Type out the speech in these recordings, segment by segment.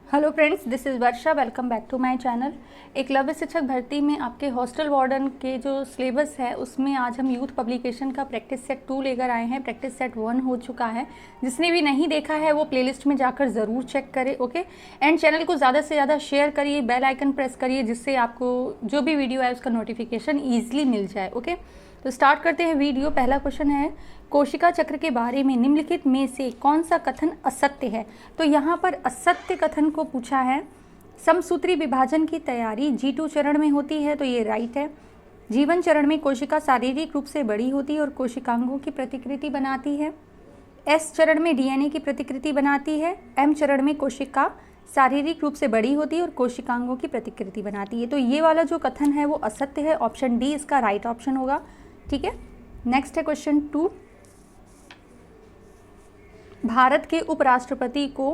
Hello friends, this is Varsha. Welcome back to my channel. Eklavya शिक्षक भर्ती में आपके हॉस्टल वार्डन के जो सिलेबस है उसमें आज हम यूथ पब्लिकेशन का प्रैक्टिस सेट 2 लेकर आए हैं। प्रैक्टिस सेट 1 हो चुका है। जिसने भी नहीं देखा है वो प्लेलिस्ट में जाकर ज़रूर चेक करे, ओके। एंड चैनल को ज़्यादा से ज़्यादा शेयर करिए, बेल आइकन प्रेस करिए, जिससे आपको जो भी वीडियो है उसका नोटिफिकेशन ईजिली मिल जाए, ओके। तो स्टार्ट करते हैं वीडियो। पहला क्वेश्चन है, कोशिका चक्र के बारे में निम्नलिखित में से कौन सा कथन असत्य है। तो यहाँ पर असत्य कथन को पूछा है। समसूत्री विभाजन की तैयारी G2 चरण में होती है, तो ये राइट है। जीवन चरण में कोशिका शारीरिक रूप से बड़ी होती है और कोशिकांगों की प्रतिकृति बनाती है। S चरण में DNA की प्रतिकृति बनाती है। M चरण में कोशिका शारीरिक रूप से बड़ी होती है और कोशिकांगों की प्रतिकृति बनाती है। तो ये वाला जो कथन है वो असत्य है। ऑप्शन डी इसका राइट ऑप्शन होगा, ठीक है। नेक्स्ट है क्वेश्चन 2। भारत के उपराष्ट्रपति को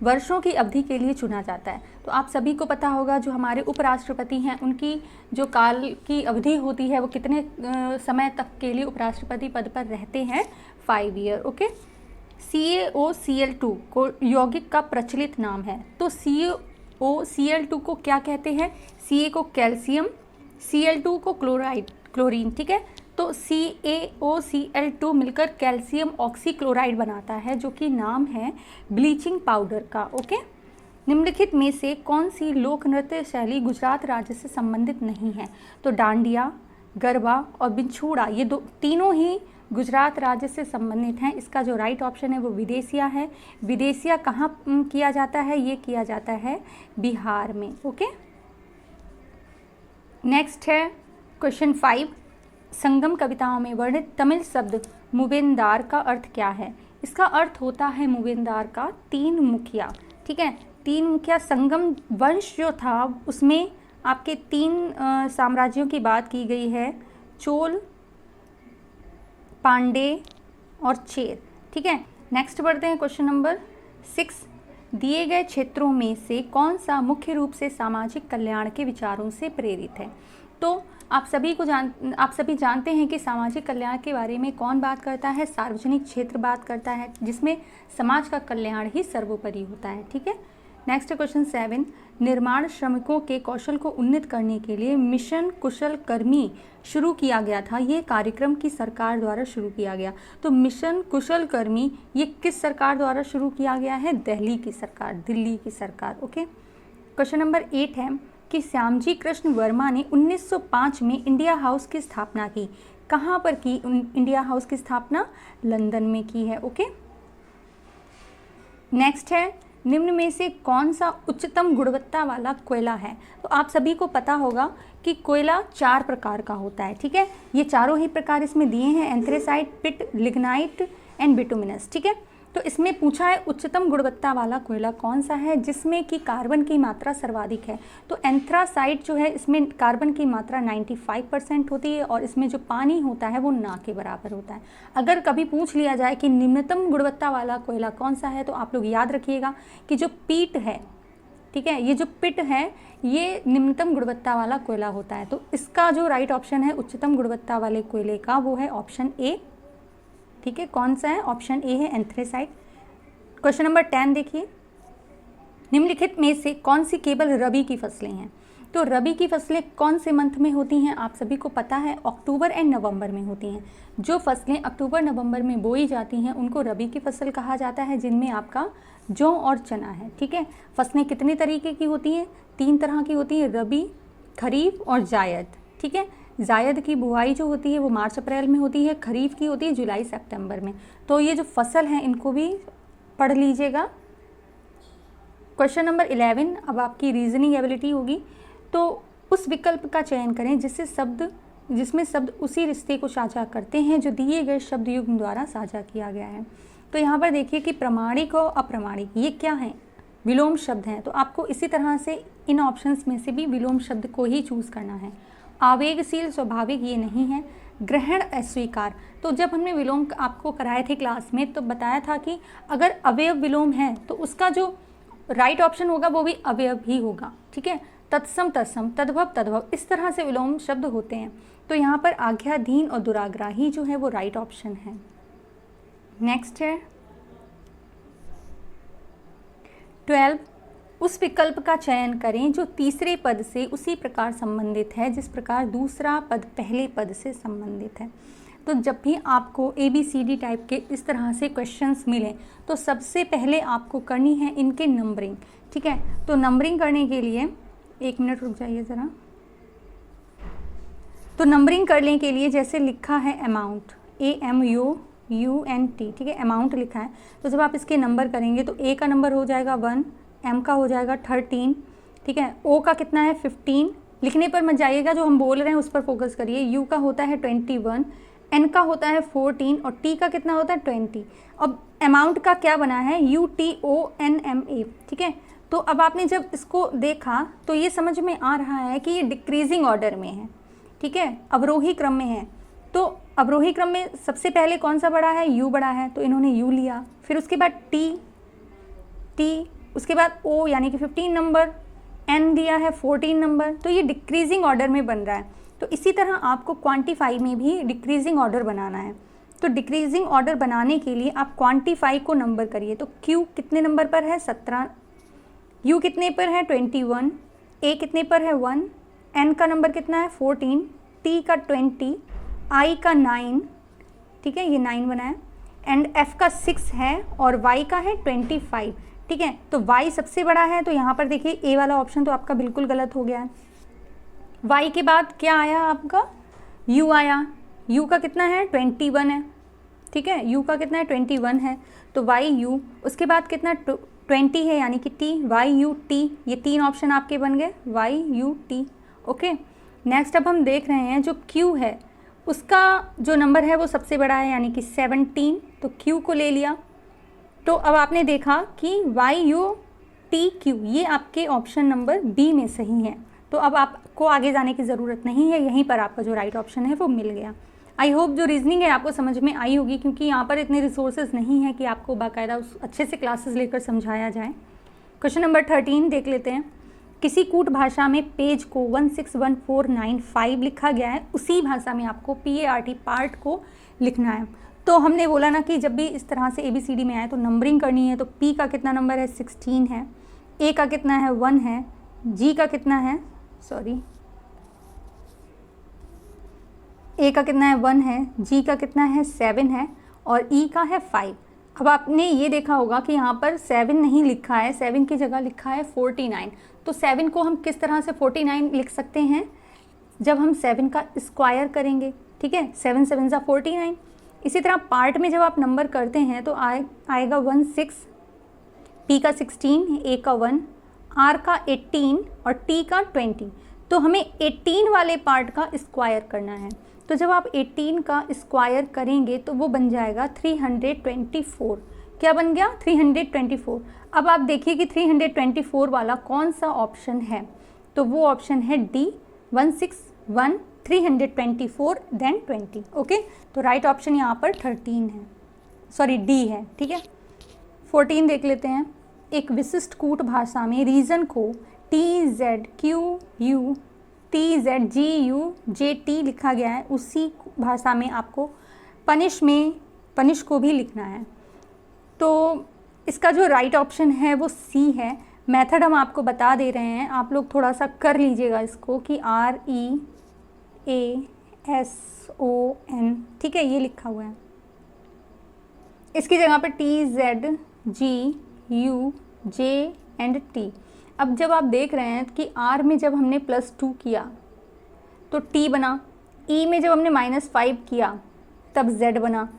वर्षों की अवधि के लिए चुना जाता है। तो आप सभी को पता होगा जो हमारे उपराष्ट्रपति हैं उनकी जो काल की अवधि होती है वो कितने समय तक के लिए उपराष्ट्रपति पद पर रहते हैं, 5 ईयर, ओके। CaOCl2 को यौगिक का प्रचलित नाम है। तो CaOCl2 को क्या कहते हैं? Ca को कैल्शियम, Cl2 को क्लोरीन, ठीक है। तो CaOCl2 मिलकर कैल्शियम ऑक्सीक्लोराइड बनाता है, जो कि नाम है ब्लीचिंग पाउडर का, ओके। निम्नलिखित में से कौन सी लोक नृत्य शैली गुजरात राज्य से संबंधित नहीं है? तो डांडिया, गरबा और बिछूड़ा, ये तीनों ही गुजरात राज्य से संबंधित हैं। इसका जो राइट ऑप्शन है वो विदेशिया है। विदेशिया कहाँ किया जाता है? ये किया जाता है बिहार में, ओके। नेक्स्ट है क्वेश्चन 5। संगम कविताओं में वर्णित तमिल शब्द मूवेंदार का अर्थ क्या है? इसका अर्थ होता है मूवेंदार का 3 मुखिया, ठीक है। 3 मुखिया संगम वंश जो था उसमें आपके 3 साम्राज्यों की बात की गई है, चोल, पांडे और चेर, ठीक है। नेक्स्ट बढ़ते हैं क्वेश्चन नंबर 6। दिए गए क्षेत्रों में से कौन सा मुख्य रूप से सामाजिक कल्याण के विचारों से प्रेरित है? तो आप सभी जानते हैं कि सामाजिक कल्याण के बारे में कौन बात करता है? सार्वजनिक क्षेत्र बात करता है, जिसमें समाज का कल्याण ही सर्वोपरि होता है, ठीक है। Next question 7। निर्माण श्रमिकों के कौशल को उन्नत करने के लिए मिशन कुशल कर्मी शुरू किया गया था। ये कार्यक्रम की सरकार द्वारा शुरू किया गया। तो मिशन कुशल कर्मी ये किस सरकार द्वारा शुरू किया गया है? दिल्ली की सरकार, ओके। क्वेश्चन नंबर 8 है कि श्यामजी कृष्ण वर्मा ने 1905 में इंडिया हाउस की स्थापना की। कहाँ पर की इंडिया हाउस की स्थापना? लंदन में की है, ओके। नेक्स्ट है, निम्न में से कौन सा उच्चतम गुणवत्ता वाला कोयला है? तो आप सभी को पता होगा कि कोयला 4 प्रकार का होता है, ठीक है। ये चारों ही प्रकार इसमें दिए हैं, anthracite, peat, lignite and bituminous, ठीक है। तो इसमें पूछा है उच्चतम गुणवत्ता वाला कोयला कौन सा है जिसमें कि कार्बन की मात्रा सर्वाधिक है? तो एंथ्रासाइट जो है इसमें कार्बन की मात्रा 95% होती है और इसमें जो पानी होता है वो ना के बराबर होता है। अगर कभी पूछ लिया जाए कि निम्नतम गुणवत्ता वाला कोयला कौन सा है, तो आप लोग याद रखिएगा कि जो पीट है, ठीक है, ये जो पिट है ये निम्नतम गुणवत्ता वाला कोयला होता है। तो इसका जो राइट ऑप्शन है उच्चतम गुणवत्ता वाले कोयले का वो है ऑप्शन ए, ठीक है। कौन सा है? ऑप्शन ए है एंथ्रेसाइट। क्वेश्चन नंबर 10 देखिए। निम्नलिखित में से कौन सी केवल रबी की फसलें हैं? तो रबी की फसलें कौन से मंथ में होती हैं? आप सभी को पता है अक्टूबर एंड नवंबर में होती हैं। जो फसलें अक्टूबर नवंबर में बोई जाती हैं उनको रबी की फसल कहा जाता है, जिनमें आपका जौ और चना है, ठीक है। फसलें कितने तरीके की होती हैं? 3 तरह की होती हैं, रबी, खरीफ और जायद, ठीक है। जायद की बुआई जो होती है वो मार्च अप्रैल में होती है, खरीफ की होती है जुलाई सितंबर में। तो ये जो फसल हैं इनको भी पढ़ लीजिएगा। क्वेश्चन नंबर 11 अब आपकी रीजनिंग एबिलिटी होगी। तो उस विकल्प का चयन करें जिसमें शब्द उसी रिश्ते को साझा करते हैं जो दिए गए शब्द युग्म द्वारा साझा किया गया है। तो यहाँ पर देखिए कि प्रमाणिक और अप्रमाणिक ये क्या हैं? विलोम शब्द हैं। तो आपको इसी तरह से इन ऑप्शंस में से भी विलोम शब्द को ही चूज़ करना है। आवेगशील, स्वाभाविक ये नहीं है। ग्रहण, अस्वीकार। तो जब हमने विलोम आपको कराए थे क्लास में तो बताया था कि अगर अवयव विलोम है तो उसका जो राइट ऑप्शन होगा वो भी अवयव ही होगा, ठीक है। तत्सम, तत्सम, तद्भव, तद्भव, इस तरह से विलोम शब्द होते हैं। तो यहाँ पर आज्ञाधीन और दुराग्राही जो है वो राइट ऑप्शन है। नेक्स्ट है 12। उस विकल्प का चयन करें जो तीसरे पद से उसी प्रकार संबंधित है जिस प्रकार दूसरा पद पहले पद से संबंधित है। तो जब भी आपको ABCD टाइप के इस तरह से क्वेश्चंस मिलें तो सबसे पहले आपको करनी है इनके नंबरिंग, ठीक है। तो नंबरिंग करने के लिए 1 मिनट रुक जाइए ज़रा। तो नंबरिंग करने के लिए जैसे लिखा है अमाउंट, AMOUNT, ठीक है, अमाउंट लिखा है। तो जब आप इसके नंबर करेंगे तो A का नंबर हो जाएगा 1, M का हो जाएगा 13, ठीक है, O का कितना है 15, लिखने पर मत जाइएगा, जो हम बोल रहे हैं उस पर फोकस करिए। U का होता है 21, N का होता है 14 और T का कितना होता है 20। अब अमाउंट का क्या बना है UTONMA, ठीक है। तो अब आपने जब इसको देखा तो ये समझ में आ रहा है कि ये डिक्रीजिंग ऑर्डर में है, ठीक है, अवरोही क्रम में है। तो अवरोही क्रम में सबसे पहले कौन सा बड़ा है, U बड़ा है, तो इन्होंने U लिया। फिर उसके बाद T, उसके बाद O यानी कि 15 नंबर, N दिया है 14 नंबर। तो ये डिक्रीजिंग ऑर्डर में बन रहा है। तो इसी तरह आपको क्वांटिफाई में भी डिक्रीजिंग ऑर्डर बनाना है। तो डिक्रीजिंग ऑर्डर बनाने के लिए आप क्वांटिफाई को नंबर करिए। तो Q कितने नंबर पर है 17, U कितने पर है 21, A कितने पर है 1, N का नंबर कितना है 14, T का 20, I का 9, ठीक है, ये 9 बना है, एंड F का 6 है और Y का है 25, ठीक है। तो Y सबसे बड़ा है, तो यहाँ पर देखिए A वाला ऑप्शन तो आपका बिल्कुल गलत हो गया है। Y के बाद क्या आया आपका, U आया। U का कितना है 21 है, ठीक है, U का कितना है 21 है, तो YU। उसके बाद कितना 20 है यानी कि T, YUT, ये 3 ऑप्शन आपके बन गए YUT, ओके। नेक्स्ट अब हम देख रहे हैं जो Q है उसका जो नंबर है वो सबसे बड़ा है यानी कि 17, तो Q को ले लिया। तो अब आपने देखा कि YUTQ ये आपके ऑप्शन नंबर B में सही है। तो अब आपको आगे जाने की ज़रूरत नहीं है, यहीं पर आपका जो राइट ऑप्शन है वो मिल गया। आई होप जो रीजनिंग है आपको समझ में आई होगी, क्योंकि यहाँ पर इतने रिसोर्सेज नहीं है कि आपको बाकायदा उस अच्छे से क्लासेस लेकर समझाया जाए। क्वेश्चन नंबर 13 देख लेते हैं। किसी कूट भाषा में पेज को 161495 लिखा गया है, उसी भाषा में आपको PART पार्ट को लिखना है। तो हमने बोला ना कि जब भी इस तरह से ABCD में आए तो नंबरिंग करनी है। तो P का कितना नंबर है 16 है, A का कितना है 1 है, G का कितना है A का कितना है 1 है, G का कितना है 7 है और E का है 5। अब आपने ये देखा होगा कि यहाँ पर 7 नहीं लिखा है, 7 की जगह लिखा है 49। तो 7 को हम किस तरह से 49 लिख सकते हैं, जब हम 7 का स्क्वायर करेंगे, ठीक है, 7 7 ज़ा 49। इसी तरह पार्ट में जब आप नंबर करते हैं तो आएगा 16, P का 16, A का 1, R का 18 और T का 20। तो हमें 18 वाले पार्ट का स्क्वायर करना है। तो जब आप 18 का स्क्वायर करेंगे तो वो बन जाएगा 324। क्या बन गया 324। अब आप देखिए कि 324 वाला कौन सा ऑप्शन है, तो वो ऑप्शन है D, 161 324 देन 20, ओके। तो राइट ऑप्शन यहाँ पर 13 है, सॉरी D है, ठीक है। 14 देख लेते हैं। एक विशिष्ट कूट भाषा में रीजन को TZQU TZGUJT लिखा गया है, उसी भाषा में आपको पनिश को भी लिखना है। तो इसका जो राइट ऑप्शन है वो C है। मेथड हम आपको बता दे रहे हैं, आप लोग थोड़ा सा कर लीजिएगा इसको कि REASON, ठीक है, ये लिखा हुआ है। इसकी जगह पर TZGUJ एंड T। अब जब आप देख रहे हैं कि R में जब हमने +2 किया तो T बना, E में जब हमने -5 किया तब Z बना,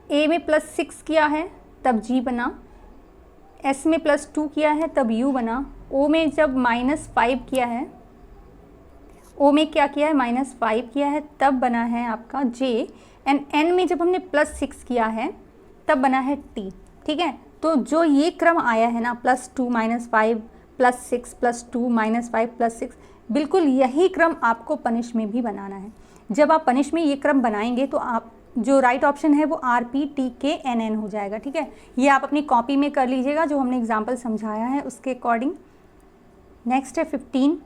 A में +6 किया है तब G बना, S में +2 किया है तब U बना, O में जब -5 किया है, O में क्या किया है -5 किया है तब बना है आपका J, एंड N में जब हमने +6 किया है तब बना है T, ठीक है। तो जो ये क्रम आया है ना, +2 -5 +6 +2 -5 +6, बिल्कुल यही क्रम आपको पनिश में भी बनाना है। जब आप पनिश में ये क्रम बनाएंगे तो आप जो राइट ऑप्शन है वो RPTKNN हो जाएगा, ठीक है। ये आप अपनी कॉपी में कर लीजिएगा, जो हमने एग्जाम्पल समझाया है उसके अकॉर्डिंग। नेक्स्ट है 15।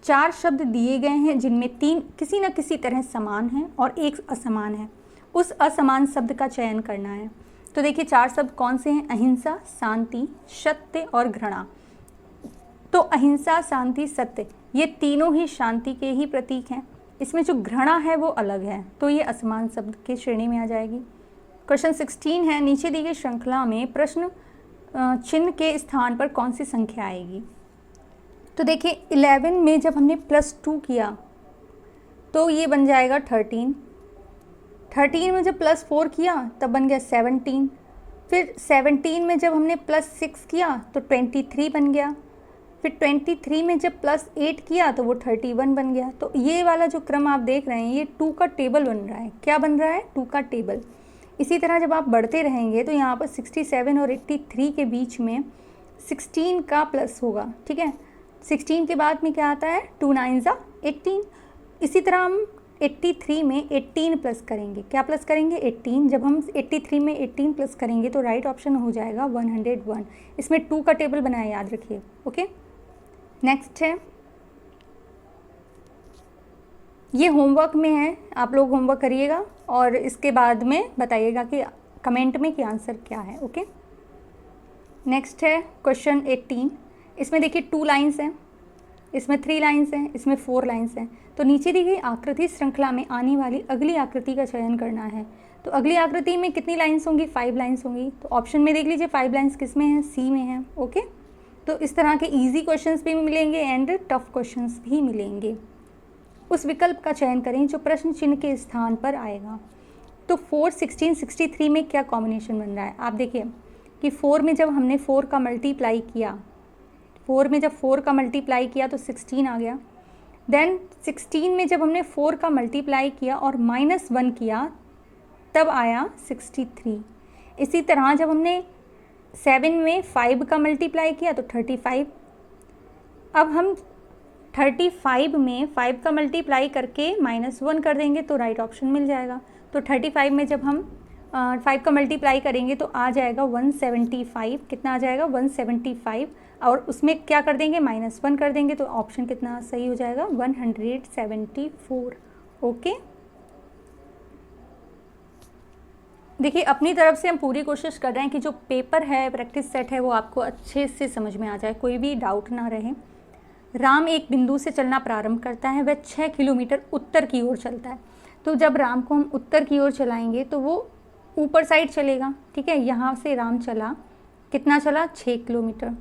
4 शब्द दिए गए हैं जिनमें 3 किसी न किसी तरह समान हैं और 1 असमान है। उस असमान शब्द का चयन करना है। तो देखिए 4 शब्द कौन से हैं, अहिंसा, शांति, सत्य और घृणा। तो अहिंसा, शांति, सत्य, ये तीनों ही शांति के ही प्रतीक हैं। इसमें जो घृणा है वो अलग है, तो ये असमान शब्द की श्रेणी में आ जाएगी। क्वेश्चन 16 है, नीचे दी गई श्रृंखला में प्रश्न चिन्ह के स्थान पर कौन सी संख्या आएगी। तो देखिए 11 में जब हमने +2 किया तो ये बन जाएगा 13। 13 में जब +4 किया तब बन गया 17। फिर 17 में जब हमने +6 किया तो 23 बन गया। फिर 23 में जब +8 किया तो वो 31 बन गया। तो ये वाला जो क्रम आप देख रहे हैं ये 2 का टेबल बन रहा है। क्या बन रहा है? 2 का टेबल। इसी तरह जब आप बढ़ते रहेंगे तो यहाँ पर 67 और 83 के बीच में 16 का प्लस होगा, ठीक है। 16 के बाद में क्या आता है? 2 9 18। इसी तरह हम 83 में 18 प्लस करेंगे। क्या प्लस करेंगे? 18। जब हम 83 में 18 प्लस करेंगे तो राइट ऑप्शन हो जाएगा 101। इसमें 2 का टेबल बनाए, याद रखिए। ओके, नेक्स्ट है, ये होमवर्क में है, आप लोग होमवर्क करिएगा और इसके बाद में बताइएगा कि कमेंट में कि आंसर क्या है। ओके, नेक्स्ट है क्वेश्चन 18। इसमें देखिए 2 लाइन्स हैं, इसमें 3 लाइन्स हैं, इसमें 4 लाइन्स हैं। तो नीचे दी गई आकृति श्रृंखला में आने वाली अगली आकृति का चयन करना है। तो अगली आकृति में कितनी लाइन्स होंगी? 5 लाइन्स होंगी। तो ऑप्शन में देख लीजिए 5 लाइन्स किस में है? सी में है। ओके, तो इस तरह के इजी क्वेश्चंस भी मिलेंगे एंड टफ क्वेश्चंस भी मिलेंगे। उस विकल्प का चयन करें जो प्रश्न चिन्ह के स्थान पर आएगा। तो 4, 16, 63 में क्या कॉम्बिनेशन बन रहा है? आप देखिए कि 4 में जब हमने 4 का मल्टीप्लाई किया, 4 में जब 4 का मल्टीप्लाई किया तो 16 आ गया। देन 16 में जब हमने 4 का मल्टीप्लाई किया और -1 किया तब आया 63। इसी तरह जब हमने 7 में 5 का मल्टीप्लाई किया तो 35। अब हम 35 में 5 का मल्टीप्लाई करके -1 कर देंगे तो राइट ऑप्शन मिल जाएगा। तो 35 में जब हम 5 का मल्टीप्लाई करेंगे तो आ जाएगा 175। कितना आ जाएगा? 175। और उसमें क्या कर देंगे? -1 कर देंगे तो ऑप्शन कितना सही हो जाएगा? 174। ओके, देखिए अपनी तरफ से हम पूरी कोशिश कर रहे हैं कि जो पेपर है, प्रैक्टिस सेट है, वो आपको अच्छे से समझ में आ जाए, कोई भी डाउट ना रहे। राम एक बिंदु से चलना प्रारंभ करता है, वह 6 किलोमीटर उत्तर की ओर चलता है। तो जब राम को हम उत्तर की ओर चलाएंगे तो वो ऊपर साइड चलेगा, ठीक है। यहाँ से राम चला, कितना चला? 6 किलोमीटर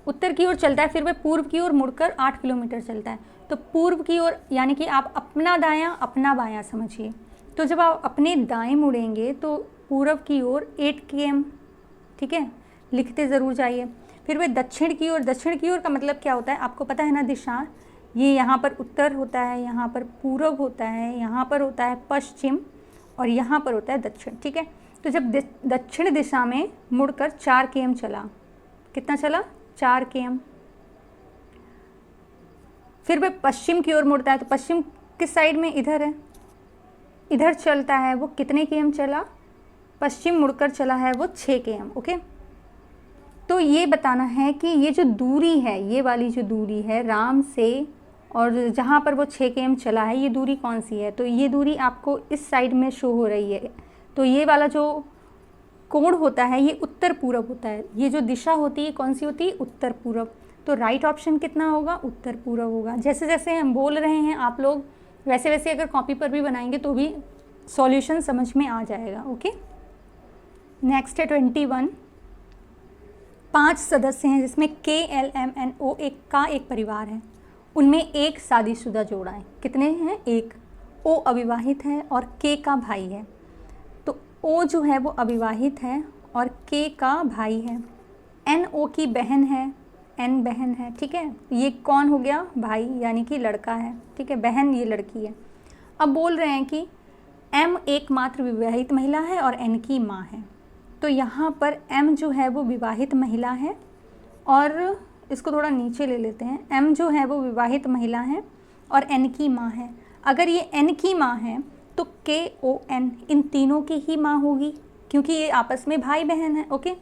उत्तर की ओर चलता है। फिर वह पूर्व की ओर मुड़कर 8 किलोमीटर चलता है। तो पूर्व की ओर यानी कि आप अपना दायां अपना बायां समझिए। तो जब आप अपने दाएं मुड़ेंगे तो पूर्व की ओर 8 km, ठीक है, लिखते ज़रूर जाइए। फिर वह दक्षिण की ओर, दक्षिण की ओर का मतलब क्या होता है? आपको पता है ना दिशा, ये यहाँ पर उत्तर होता है, यहाँ पर पूर्व होता है, यहाँ पर होता है पश्चिम और यहाँ पर होता है दक्षिण, ठीक है। तो जब दक्षिण दिशा में मुड़कर 4 km चला, कितना चला? 4 km। फिर वह पश्चिम की ओर मुड़ता है, तो पश्चिम किस साइड में? इधर है, इधर चलता है। वो कितने km चला? पश्चिम मुड़कर चला है वो 6 km। ओके, तो ये बताना है कि ये जो दूरी है, ये वाली जो दूरी है राम से और जहाँ पर वो 6 km चला है, ये दूरी कौन सी है? तो ये दूरी आपको इस साइड में शो हो रही है। तो ये वाला जो कोण होता है ये उत्तर पूरब होता है। ये जो दिशा होती है कौन सी होती है? उत्तर पूरब। तो राइट ऑप्शन कितना होगा? उत्तर पूरब होगा। जैसे जैसे हम बोल रहे हैं आप लोग वैसे वैसे अगर कॉपी पर भी बनाएंगे तो भी सॉल्यूशन समझ में आ जाएगा। ओके, नेक्स्ट है 21। 5 सदस्य हैं जिसमें KLMNO एक परिवार है। उनमें एक शादीशुदा जोड़ा है। कितने हैं? एक। O अविवाहित है और K का भाई है। तो O जो है वो अविवाहित है और K का भाई है। NO की बहन है, N बहन है, ठीक है। ये कौन हो गया? भाई यानी कि लड़का है, ठीक है। बहन ये लड़की है। अब बोल रहे हैं कि M एकमात्र विवाहित महिला है और N की माँ है। तो यहाँ पर M जो है वो विवाहित महिला है और इसको थोड़ा नीचे ले लेते हैं। M जो है वो विवाहित महिला है और N की माँ है। अगर ये N की माँ है तो KON इन तीनों की ही माँ होगी क्योंकि ये आपस में भाई बहन है। ओके,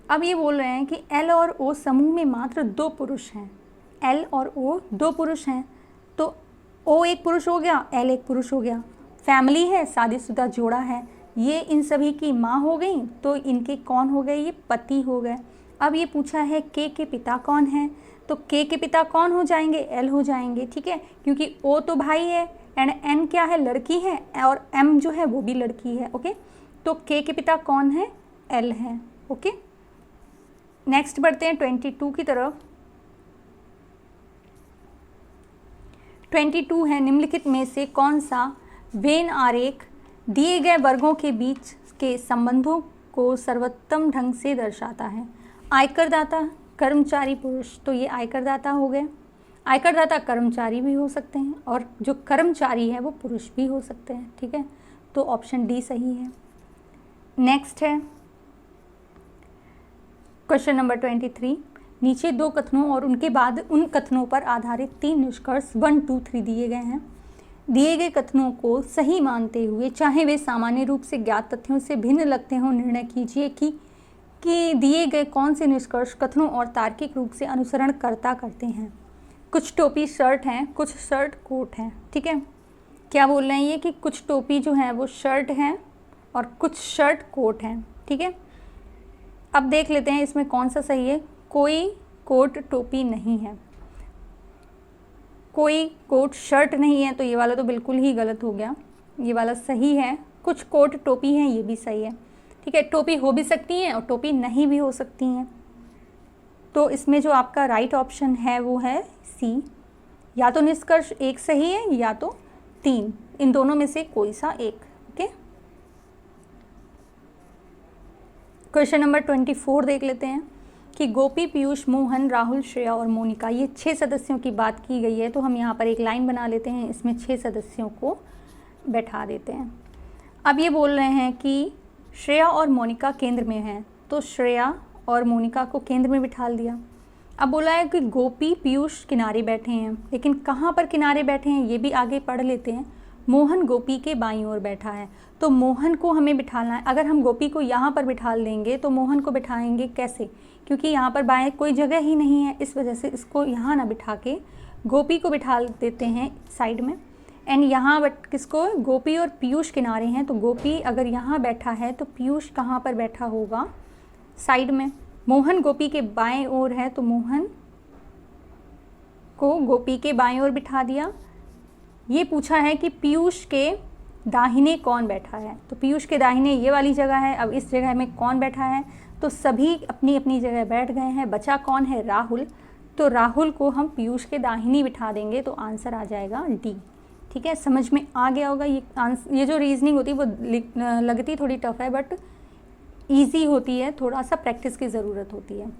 अब ये बोल रहे हैं कि L और O समूह में मात्र 2 पुरुष हैं। L और O 2 पुरुष हैं, तो O एक पुरुष हो गया, L एक पुरुष हो गया। फैमिली है, शादीशुदा जोड़ा है, ये इन सभी की माँ हो गई, तो इनके कौन हो गए? ये पति हो गए। अब ये पूछा है के पिता कौन है, तो के पिता कौन हो जाएंगे, एल हो जाएंगे, ठीक है, क्योंकि ओ तो भाई है एंड एन क्या है, लड़की है, और एम जो है वो भी लड़की है। ओके, तो के पिता कौन है, एल है। ओके, नेक्स्ट बढ़ते हैं 22 की तरफ। 22 है, निम्नलिखित में से कौन सा वेन आरेख दिए गए वर्गों के बीच के संबंधों को सर्वोत्तम ढंग से दर्शाता है। आयकरदाता, कर्मचारी, पुरुष, तो ये आयकरदाता हो गए। आयकरदाता कर्मचारी भी हो सकते हैं और जो कर्मचारी है वो पुरुष भी हो सकते हैं, ठीक है, तो ऑप्शन डी सही है। नेक्स्ट है क्वेश्चन नंबर 23। नीचे दो कथनों और उनके बाद उन कथनों पर आधारित 3 निष्कर्ष 1, 2, 3 दिए गए हैं। दिए गए कथनों को सही मानते हुए, चाहे वे सामान्य रूप से ज्ञात तथ्यों से भिन्न लगते हों, निर्णय कीजिए कि दिए गए कौन से निष्कर्ष कथनों और तार्किक रूप से अनुसरण करते हैं। कुछ टोपी शर्ट हैं, कुछ शर्ट कोट हैं, ठीक है। क्या बोल रहे हैं ये कि कुछ टोपी जो है वो शर्ट हैं और कुछ शर्ट कोट हैं, ठीक है। अब देख लेते हैं इसमें कौन सा सही है। कोई कोट टोपी नहीं है, कोई कोट शर्ट नहीं है, तो ये वाला तो बिल्कुल ही गलत हो गया, ये वाला सही है। कुछ कोट टोपी हैं, ये भी सही है, ठीक है। टोपी हो भी सकती हैं और टोपी नहीं भी हो सकती हैं, तो इसमें जो आपका राइट ऑप्शन है वो है सी। या तो निष्कर्ष एक सही है या तो 3, इन दोनों में से कोई सा एक। ओके, क्वेश्चन नंबर 24 देख लेते हैं कि गोपी, पीयूष, मोहन, राहुल, श्रेया और मोनिका, ये 6 सदस्यों की बात की गई है। तो हम यहाँ पर एक लाइन बना लेते हैं, इसमें 6 सदस्यों को बैठा देते हैं। अब ये बोल रहे हैं कि श्रेया और मोनिका केंद्र में हैं, तो श्रेया और मोनिका को केंद्र में बिठा दिया। अब बोला है कि गोपी, पीयूष किनारे बैठे हैं, लेकिन कहाँ पर किनारे बैठे हैं ये भी आगे पढ़ लेते हैं। मोहन गोपी के बाईं ओर बैठा है, तो मोहन को हमें बिठाना है। अगर हम गोपी को यहाँ पर बिठा देंगे तो मोहन को बिठाएंगे कैसे, क्योंकि यहाँ पर बाएं कोई जगह ही नहीं है, इस वजह से इसको यहाँ ना बिठा के गोपी को बिठा देते हैं साइड में। एंड यहाँ किसको, गोपी और पीयूष किनारे हैं, तो गोपी अगर यहाँ बैठा है तो पीयूष कहाँ पर बैठा होगा, साइड में। मोहन गोपी के बाएं ओर है, तो मोहन को गोपी के बाएं ओर बिठा दिया। ये पूछा है कि पीयूष के दाहिने कौन बैठा है, तो पीयूष के दाहिने ये वाली जगह है। अब इस जगह में कौन बैठा है, तो सभी अपनी अपनी जगह बैठ गए हैं, बचा कौन है, राहुल। तो राहुल को हम पीयूष के दाहिनी बिठा देंगे, तो आंसर आ जाएगा डी, ठीक है। समझ में आ गया होगा। ये जो रीजनिंग होती है वो लगती थोड़ी टफ है, बट ईजी होती है, थोड़ा सा प्रैक्टिस की ज़रूरत होती है।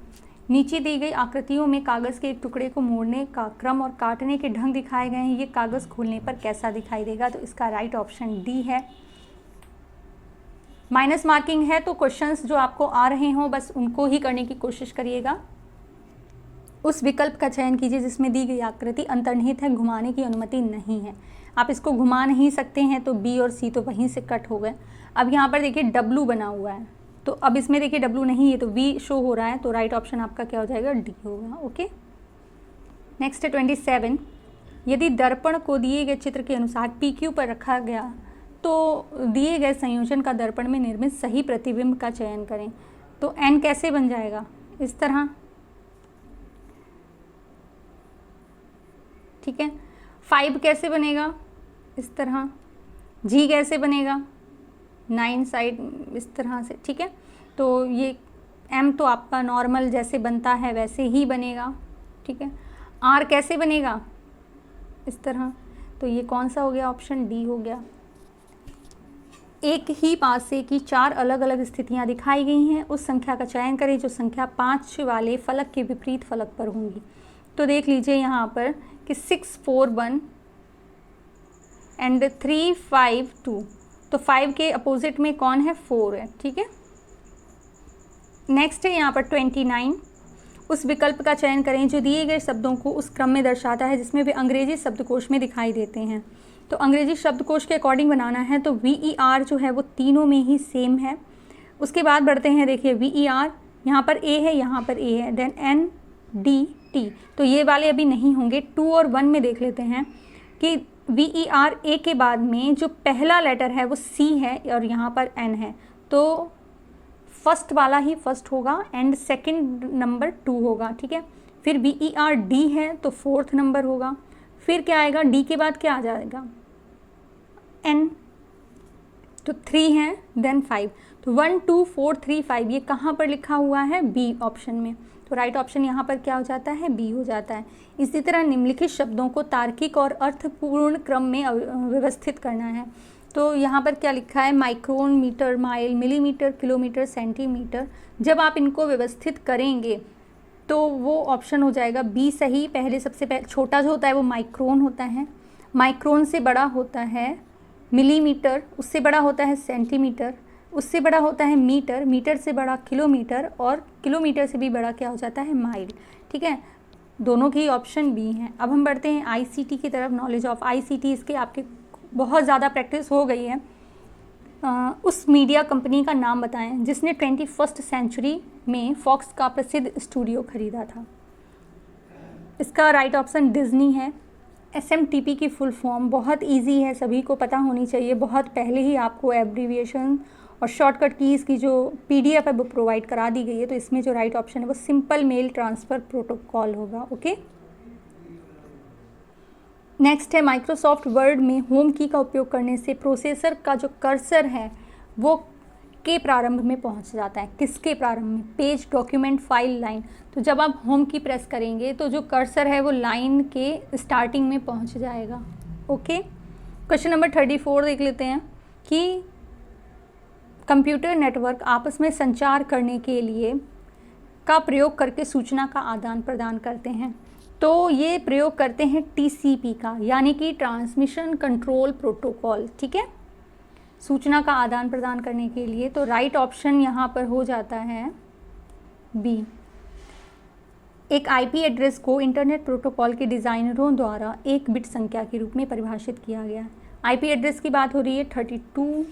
नीचे दी गई आकृतियों में कागज़ के एक टुकड़े को मोड़ने का क्रम और काटने के ढंग दिखाए गए हैं। ये कागज़ खोलने पर कैसा दिखाई देगा, तो इसका राइट ऑप्शन डी है। माइनस मार्किंग है, तो क्वेश्चंस जो आपको आ रहे हों बस उनको ही करने की कोशिश करिएगा। उस विकल्प का चयन कीजिए जिसमें दी गई आकृति अंतर्निहित है, घुमाने की अनुमति नहीं है। आप इसको घुमा नहीं सकते हैं, तो बी और सी तो वहीं से कट हो गए। अब यहाँ पर देखिए डब्लू बना हुआ है, तो अब इसमें देखिए डब्लू नहीं है, तो वी शो हो रहा है, तो राइट ऑप्शन आपका क्या हो जाएगा, डी होगा। ओके, नेक्स्ट है 27। यदि दर्पण को दिए गए चित्र के अनुसार PQ पर रखा गया तो दिए गए संयोजन का दर्पण में निर्मित सही प्रतिबिंब का चयन करें। तो N कैसे बन जाएगा, इस तरह, ठीक है। 5 कैसे बनेगा, इस तरह। G कैसे बनेगा, 9 साइड इस तरह से, ठीक है। तो ये M तो आपका नॉर्मल जैसे बनता है वैसे ही बनेगा, ठीक है। R कैसे बनेगा, इस तरह। तो ये कौन सा हो गया, ऑप्शन डी हो गया। एक ही पासे की 4 अलग अलग स्थितियां दिखाई गई हैं, उस संख्या का चयन करें जो संख्या 5 वाले फलक के विपरीत फलक पर होंगी। तो देख लीजिए यहाँ पर कि 6, 4, 1 एंड 3, 5, 2, तो 5 के अपोजिट में कौन है, 4 है, ठीक है। नेक्स्ट है यहाँ पर 29। उस विकल्प का चयन करें जो दिए गए शब्दों को उस क्रम में दर्शाता है जिसमें वे अंग्रेजी शब्दकोश में दिखाई देते हैं। तो अंग्रेजी शब्दकोश के अकॉर्डिंग बनाना है, तो VER जो है वो तीनों में ही सेम है। उसके बाद बढ़ते हैं, देखिए VER यहाँ पर A है, यहाँ पर A है, देन N, D, T, तो ये वाले अभी नहीं होंगे। 2 और 1 में देख लेते हैं कि VER A के बाद में जो पहला लेटर है वो C है और यहाँ पर N है, तो फर्स्ट वाला ही फर्स्ट होगा एंड सेकंड नंबर 2 होगा, ठीक है। फिर VERD है तो 4th नंबर होगा। फिर क्या आएगा, D के बाद क्या आ जाएगा, N, तो 3 है, देन 5। तो 1 2 4 3 5 ये कहाँ पर लिखा हुआ है, B ऑप्शन में। तो राइट ऑप्शन यहाँ पर क्या हो जाता है, B हो जाता है। इसी तरह निम्नलिखित शब्दों को तार्किक और अर्थपूर्ण क्रम में व्यवस्थित करना है। तो यहाँ पर क्या लिखा है, micron, metre, mile, millimetre, kilometre, centimetre. जब आप इनको व्यवस्थित करेंगे तो वो ऑप्शन हो जाएगा बी सही। पहले सबसे पहले छोटा जो होता है वो माइक्रोन होता है, माइक्रोन से बड़ा होता है मिलीमीटर, उससे बड़ा होता है सेंटीमीटर, उससे बड़ा होता है मीटर, मीटर से बड़ा किलोमीटर, और किलोमीटर से भी बड़ा क्या हो जाता है, माइल, ठीक है। दोनों की ऑप्शन बी हैं। अब हम बढ़ते हैं ICT की तरफ। नॉलेज ऑफ ICT, इसके आपके बहुत ज़्यादा प्रैक्टिस हो गई है। उस मीडिया कंपनी का नाम बताएं जिसने 21st सेंचुरी में फॉक्स का प्रसिद्ध स्टूडियो खरीदा था। इसका राइट ऑप्शन डिज्नी है। SMTP की फुल फॉर्म बहुत इजी है, सभी को पता होनी चाहिए। बहुत पहले ही आपको एब्रीविएशन और शॉर्टकट कीज़ की जो PDF है वो प्रोवाइड करा दी गई है। तो इसमें जो राइट ऑप्शन है वो सिंपल मेल ट्रांसफ़र प्रोटोकॉल होगा, ओके। नेक्स्ट है माइक्रोसॉफ्ट वर्ड में होम की का उपयोग करने से प्रोसेसर का जो कर्सर है वो के प्रारंभ में पहुंच जाता है। किसके प्रारंभ में, पेज, डॉक्यूमेंट, फाइल, लाइन। तो जब आप होम की प्रेस करेंगे तो जो कर्सर है वो लाइन के स्टार्टिंग में पहुंच जाएगा, ओके। क्वेश्चन नंबर 34 देख लेते हैं कि कंप्यूटर नेटवर्क आपस में संचार करने के लिए का प्रयोग करके सूचना का आदान प्रदान करते हैं। तो ये प्रयोग करते हैं TCP का, यानी कि ट्रांसमिशन कंट्रोल प्रोटोकॉल, ठीक है, सूचना का आदान प्रदान करने के लिए। तो राइट ऑप्शन यहाँ पर हो जाता है बी। एक IP एड्रेस को इंटरनेट प्रोटोकॉल के डिज़ाइनरों द्वारा 1 बिट संख्या के रूप में परिभाषित किया गया। IP एड्रेस की बात हो रही है। 32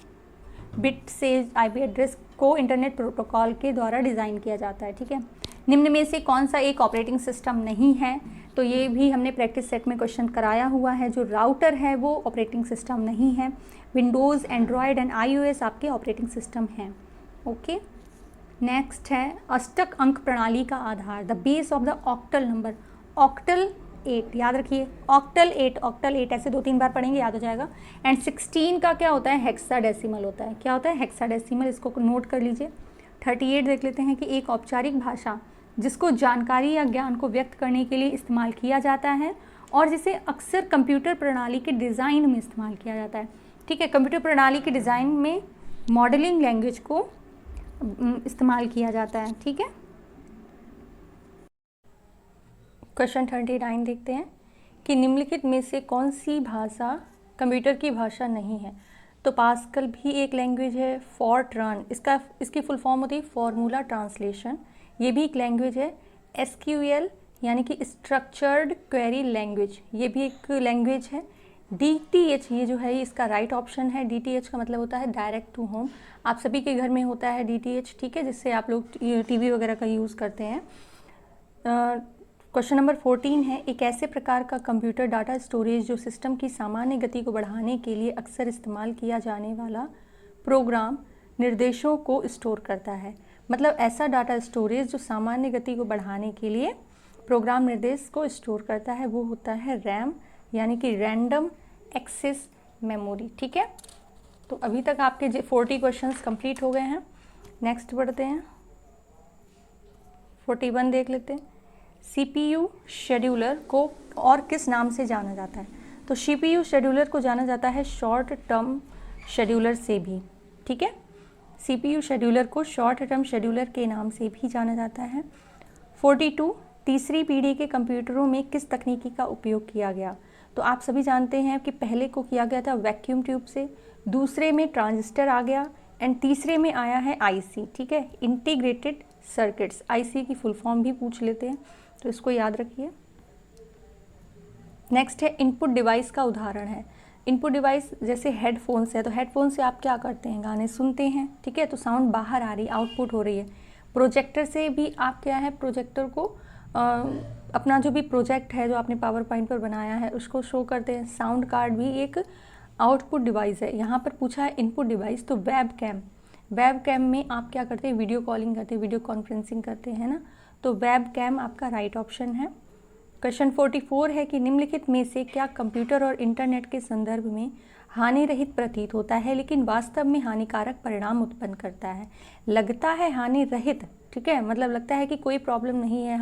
बिट से IP एड्रेस को इंटरनेट प्रोटोकॉल के द्वारा डिज़ाइन किया जाता है, ठीक है। निम्न में से कौन सा एक ऑपरेटिंग सिस्टम नहीं है, तो ये भी हमने प्रैक्टिस सेट में क्वेश्चन कराया हुआ है। जो राउटर है वो ऑपरेटिंग सिस्टम नहीं है। विंडोज़, एंड्रॉयड एंड iOS आपके ऑपरेटिंग सिस्टम हैं, ओके। नेक्स्ट है अष्टक अंक प्रणाली का आधार, the base of the octal number. Octal 8 याद रखिए, ऑक्टल 8 ऐसे 2-3 बार पढ़ेंगे, याद हो जाएगा। एंड 16 का क्या होता है, हेक्साडेसिमल होता है। क्या होता है, हेक्साडेसिमल, इसको नोट कर लीजिए। 38 देख लेते हैं कि एक औपचारिक भाषा जिसको जानकारी या ज्ञान को व्यक्त करने के लिए इस्तेमाल किया जाता है और जिसे अक्सर कंप्यूटर प्रणाली के डिज़ाइन में इस्तेमाल किया जाता है, ठीक है। कंप्यूटर प्रणाली के डिज़ाइन में मॉडलिंग लैंग्वेज को इस्तेमाल किया जाता है, ठीक है। क्वेश्चन 39 देखते हैं कि निम्नलिखित में से कौन सी भाषा कंप्यूटर की भाषा नहीं है। तो पास्कल भी एक लैंग्वेज है। फॉरट्रान इसकी फुल फॉर्म होती है फॉर्मूला ट्रांसलेशन, ये भी एक लैंग्वेज है। SQL यानी कि स्ट्रक्चर्ड क्वेरी लैंग्वेज, ये भी एक लैंग्वेज है। DTH ये जो है इसका राइट ऑप्शन है। DTH का मतलब होता है डायरेक्ट टू होम। आप सभी के घर में होता है DTH, ठीक है, जिससे आप लोग TV वगैरह का यूज़ करते हैं। क्वेश्चन नंबर 14 है एक ऐसे प्रकार का कंप्यूटर डाटा स्टोरेज जो सिस्टम की सामान्य गति को बढ़ाने के लिए अक्सर इस्तेमाल किया जाने वाला प्रोग्राम निर्देशों को स्टोर करता है। मतलब ऐसा डाटा स्टोरेज जो सामान्य गति को बढ़ाने के लिए प्रोग्राम निर्देश को स्टोर करता है वो होता है रैम, यानी कि रैंडम एक्सेस मेमोरी, ठीक है। तो अभी तक आपके 40 क्वेश्चंस कंप्लीट हो गए हैं। नेक्स्ट बढ़ते हैं, 41 देख लेते हैं। CPU शेड्यूलर को और किस नाम से जाना जाता है। तो CPU शेड्यूलर को जाना जाता है शॉर्ट टर्म शेड्यूलर से भी, ठीक है। CPU शेड्यूलर को शॉर्ट टर्म शेड्यूलर के नाम से भी जाना जाता है। 42 तीसरी पीढ़ी के कंप्यूटरों में किस तकनीकी का उपयोग किया गया। तो आप सभी जानते हैं कि पहले को किया गया था वैक्यूम ट्यूब से, दूसरे में ट्रांजिस्टर आ गया एंड तीसरे में आया है IC, ठीक है, इंटीग्रेटेड सर्किट्स। IC की फुल फॉर्म भी पूछ लेते हैं, तो इसको याद रखिए। नेक्स्ट है इनपुट डिवाइस का उदाहरण है। इनपुट डिवाइस जैसे हेडफोन्स है, तो हेडफोन से आप क्या करते हैं, गाने सुनते हैं, ठीक है, तो साउंड बाहर आ रही, आउटपुट हो रही है। प्रोजेक्टर से भी आप क्या है, प्रोजेक्टर को अपना जो भी प्रोजेक्ट है जो आपने पावर पॉइंट पर बनाया है उसको शो करते हैं। साउंड कार्ड भी एक आउटपुट डिवाइस है। यहाँ पर पूछा है इनपुट डिवाइस, तो वेब कैम, वेब कैम में आप क्या करते हैं, वीडियो कॉलिंग करते हैं, वीडियो कॉन्फ्रेंसिंग करते हैं ना, तो वेब कैम आपका राइट ऑप्शन है। क्वेश्चन 44 है कि निम्नलिखित में से क्या कंप्यूटर और इंटरनेट के संदर्भ में हानि रहित प्रतीत होता है लेकिन वास्तव में हानिकारक परिणाम उत्पन्न करता है। लगता है हानि रहित, ठीक है, मतलब लगता है कि कोई प्रॉब्लम नहीं है,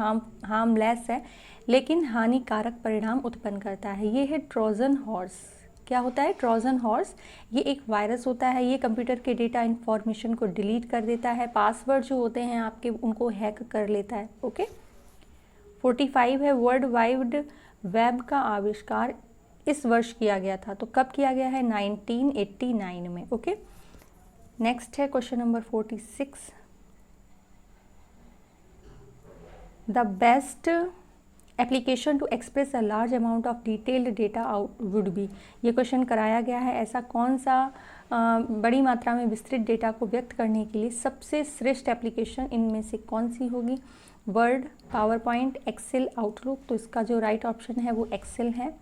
हार्मलेस है, लेकिन हानिकारक परिणाम उत्पन्न करता है। ये है ट्रोजन हॉर्स। क्या होता है ट्रोजन हॉर्स? ये एक वायरस होता है, ये कंप्यूटर के डेटा इंफॉर्मेशन को डिलीट कर देता है, पासवर्ड जो होते हैं आपके उनको हैक कर लेता है। ओके। 45 है वर्ल्ड वाइड वेब का आविष्कार इस वर्ष किया गया था, तो कब किया गया है? 1989 में। ओके। नेक्स्ट है question number 46, the best application to express a large amount of detailed data out would be. ये क्वेश्चन कराया गया है, ऐसा कौन सा बड़ी मात्रा में विस्तृत डेटा को व्यक्त करने के लिए सबसे श्रेष्ठ एप्लीकेशन इनमें से कौन सी होगी? Word, PowerPoint, Excel, Outlook. तो इसका जो राइट ऑप्शन है वो एक्सेल है।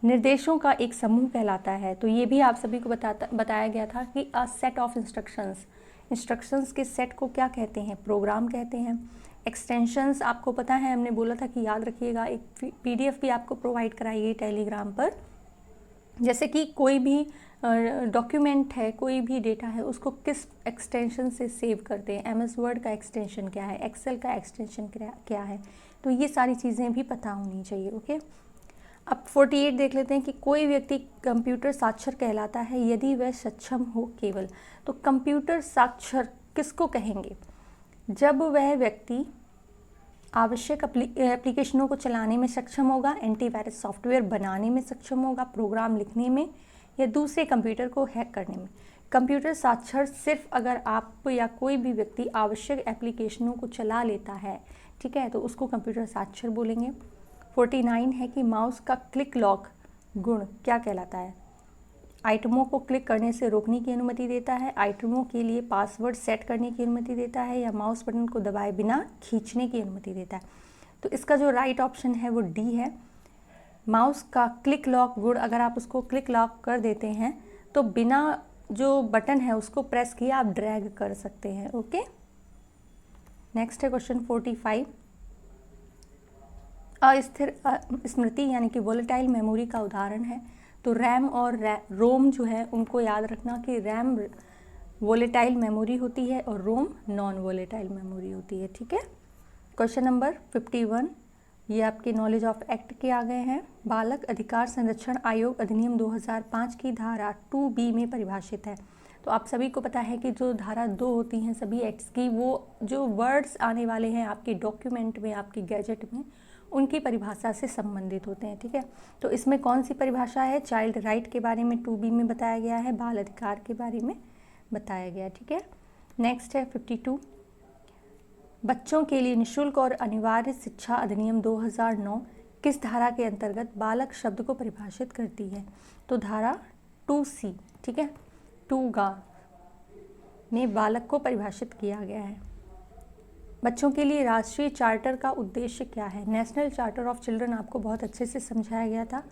निर्देशों का एक समूह कहलाता है, तो ये भी आप सभी को बताया गया था कि अ सेट ऑफ इंस्ट्रक्शंस के सेट को क्या कहते हैं? प्रोग्राम कहते हैं। एक्सटेंशंस आपको पता है, हमने बोला था कि याद रखिएगा, एक PDF भी आपको प्रोवाइड कराई गई टेलीग्राम पर। जैसे कि कोई भी डॉक्यूमेंट है, कोई भी डेटा है, उसको किस एक्सटेंशन से सेव करते हैं, MS वर्ड का एक्सटेंशन क्या है, एक्सेल का एक्सटेंशन क्या है, तो ये सारी चीज़ें भी पता होनी चाहिए। ओके। अब 48 देख लेते हैं कि कोई व्यक्ति कंप्यूटर साक्षर कहलाता है यदि वह सक्षम हो केवल। तो कंप्यूटर साक्षर किसको कहेंगे? जब वह व्यक्ति आवश्यक एप्लीकेशनों को चलाने में सक्षम होगा, एंटीवायरस सॉफ्टवेयर बनाने में सक्षम होगा, प्रोग्राम लिखने में, या दूसरे कंप्यूटर को हैक करने में। कंप्यूटर साक्षर सिर्फ अगर आप या कोई भी व्यक्ति आवश्यक एप्लीकेशनों को चला लेता है, ठीक है, तो उसको कंप्यूटर साक्षर बोलेंगे। 49 है कि माउस का क्लिक लॉक गुण क्या कहलाता है? आइटमों को क्लिक करने से रोकने की अनुमति देता है, आइटमों के लिए पासवर्ड सेट करने की अनुमति देता है, या माउस बटन को दबाए बिना खींचने की अनुमति देता है। तो इसका जो राइट ऑप्शन है वो डी है। माउस का क्लिक लॉक गुण, अगर आप उसको क्लिक लॉक कर देते हैं तो बिना जो बटन है उसको प्रेस किए आप ड्रैग कर सकते हैं। ओके। नेक्स्ट है क्वेश्चन 45, अस्थिर स्मृति यानी कि वोलेटाइल मेमोरी का उदाहरण है। तो रैम और रोम जो है उनको याद रखना कि रैम वोलेटाइल मेमोरी होती है और रोम नॉन वोलेटाइल मेमोरी होती है। ठीक है। क्वेश्चन नंबर 51, ये आपके नॉलेज ऑफ एक्ट के आ गए हैं। बालक अधिकार संरक्षण आयोग अधिनियम 2005 की धारा 2B में परिभाषित है। तो आप सभी को पता है कि जो धारा 2 होती हैं सभी एक्ट्स की, वो जो वर्ड्स आने वाले हैं आपके डॉक्यूमेंट में, आपकी गैजेट में, उनकी परिभाषा से संबंधित होते हैं। ठीक है। तो इसमें कौन सी परिभाषा है? चाइल्ड राइट के बारे में 2B में बताया गया है, बाल अधिकार के बारे में बताया गया। ठीक है। नेक्स्ट है 52, बच्चों के लिए निःशुल्क और अनिवार्य शिक्षा अधिनियम 2009 किस धारा के अंतर्गत बालक शब्द को परिभाषित करती है? तो धारा 2C, ठीक है, 2गा में बालक को परिभाषित किया गया है। बच्चों के लिए राष्ट्रीय चार्टर का उद्देश्य क्या है? नेशनल चार्टर ऑफ चिल्ड्रन आपको बहुत अच्छे से समझाया गया था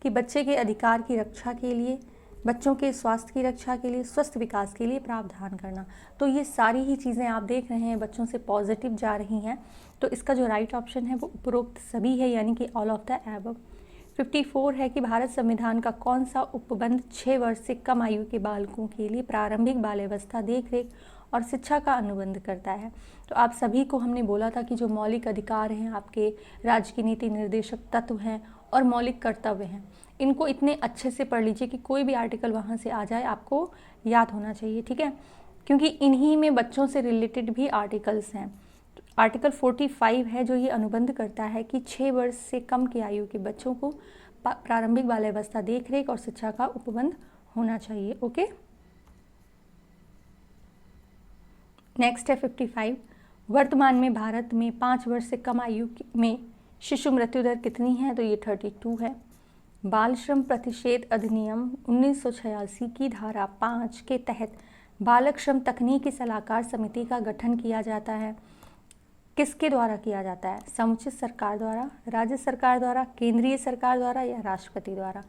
कि बच्चे के अधिकार की रक्षा के लिए, बच्चों के स्वास्थ्य की रक्षा के लिए, स्वस्थ विकास के लिए प्रावधान करना। तो ये सारी ही चीज़ें आप देख रहे हैं बच्चों से पॉजिटिव जा रही हैं। तो इसका जो राइट ऑप्शन है वो उपरोक्त सभी है, यानी कि ऑल ऑफ द एबव। 54 है कि भारत संविधान का कौन सा उपबंध 6 वर्ष से कम आयु के बालकों के लिए प्रारंभिक बाल्यावस्था, देखरेख और शिक्षा का अनुबंध करता है? तो आप सभी को हमने बोला था कि जो मौलिक अधिकार हैं, आपके राज्य की नीति निर्देशक तत्व हैं और मौलिक कर्तव्य हैं, इनको इतने अच्छे से पढ़ लीजिए कि कोई भी आर्टिकल वहाँ से आ जाए आपको याद होना चाहिए। ठीक है, क्योंकि इन्हीं में बच्चों से रिलेटेड भी आर्टिकल्स हैं। आर्टिकल 45 है जो ये अनुबंध करता है कि 6 वर्ष से कम की आयु के बच्चों को प्रारंभिक बाल्यावस्था, देखरेख और शिक्षा का उपबंध होना चाहिए। ओके। नेक्स्ट है 55, वर्तमान में भारत में 5 वर्ष से कम आयु में शिशु मृत्यु दर कितनी है? तो ये 32 है। बाल श्रम प्रतिषेध अधिनियम 1986 की धारा 5 के तहत बालक श्रम तकनीकी सलाहकार समिति का गठन किया जाता है। किसके द्वारा किया जाता है? समुचित सरकार द्वारा, राज्य सरकार द्वारा, केंद्रीय सरकार द्वारा या राष्ट्रपति द्वारा?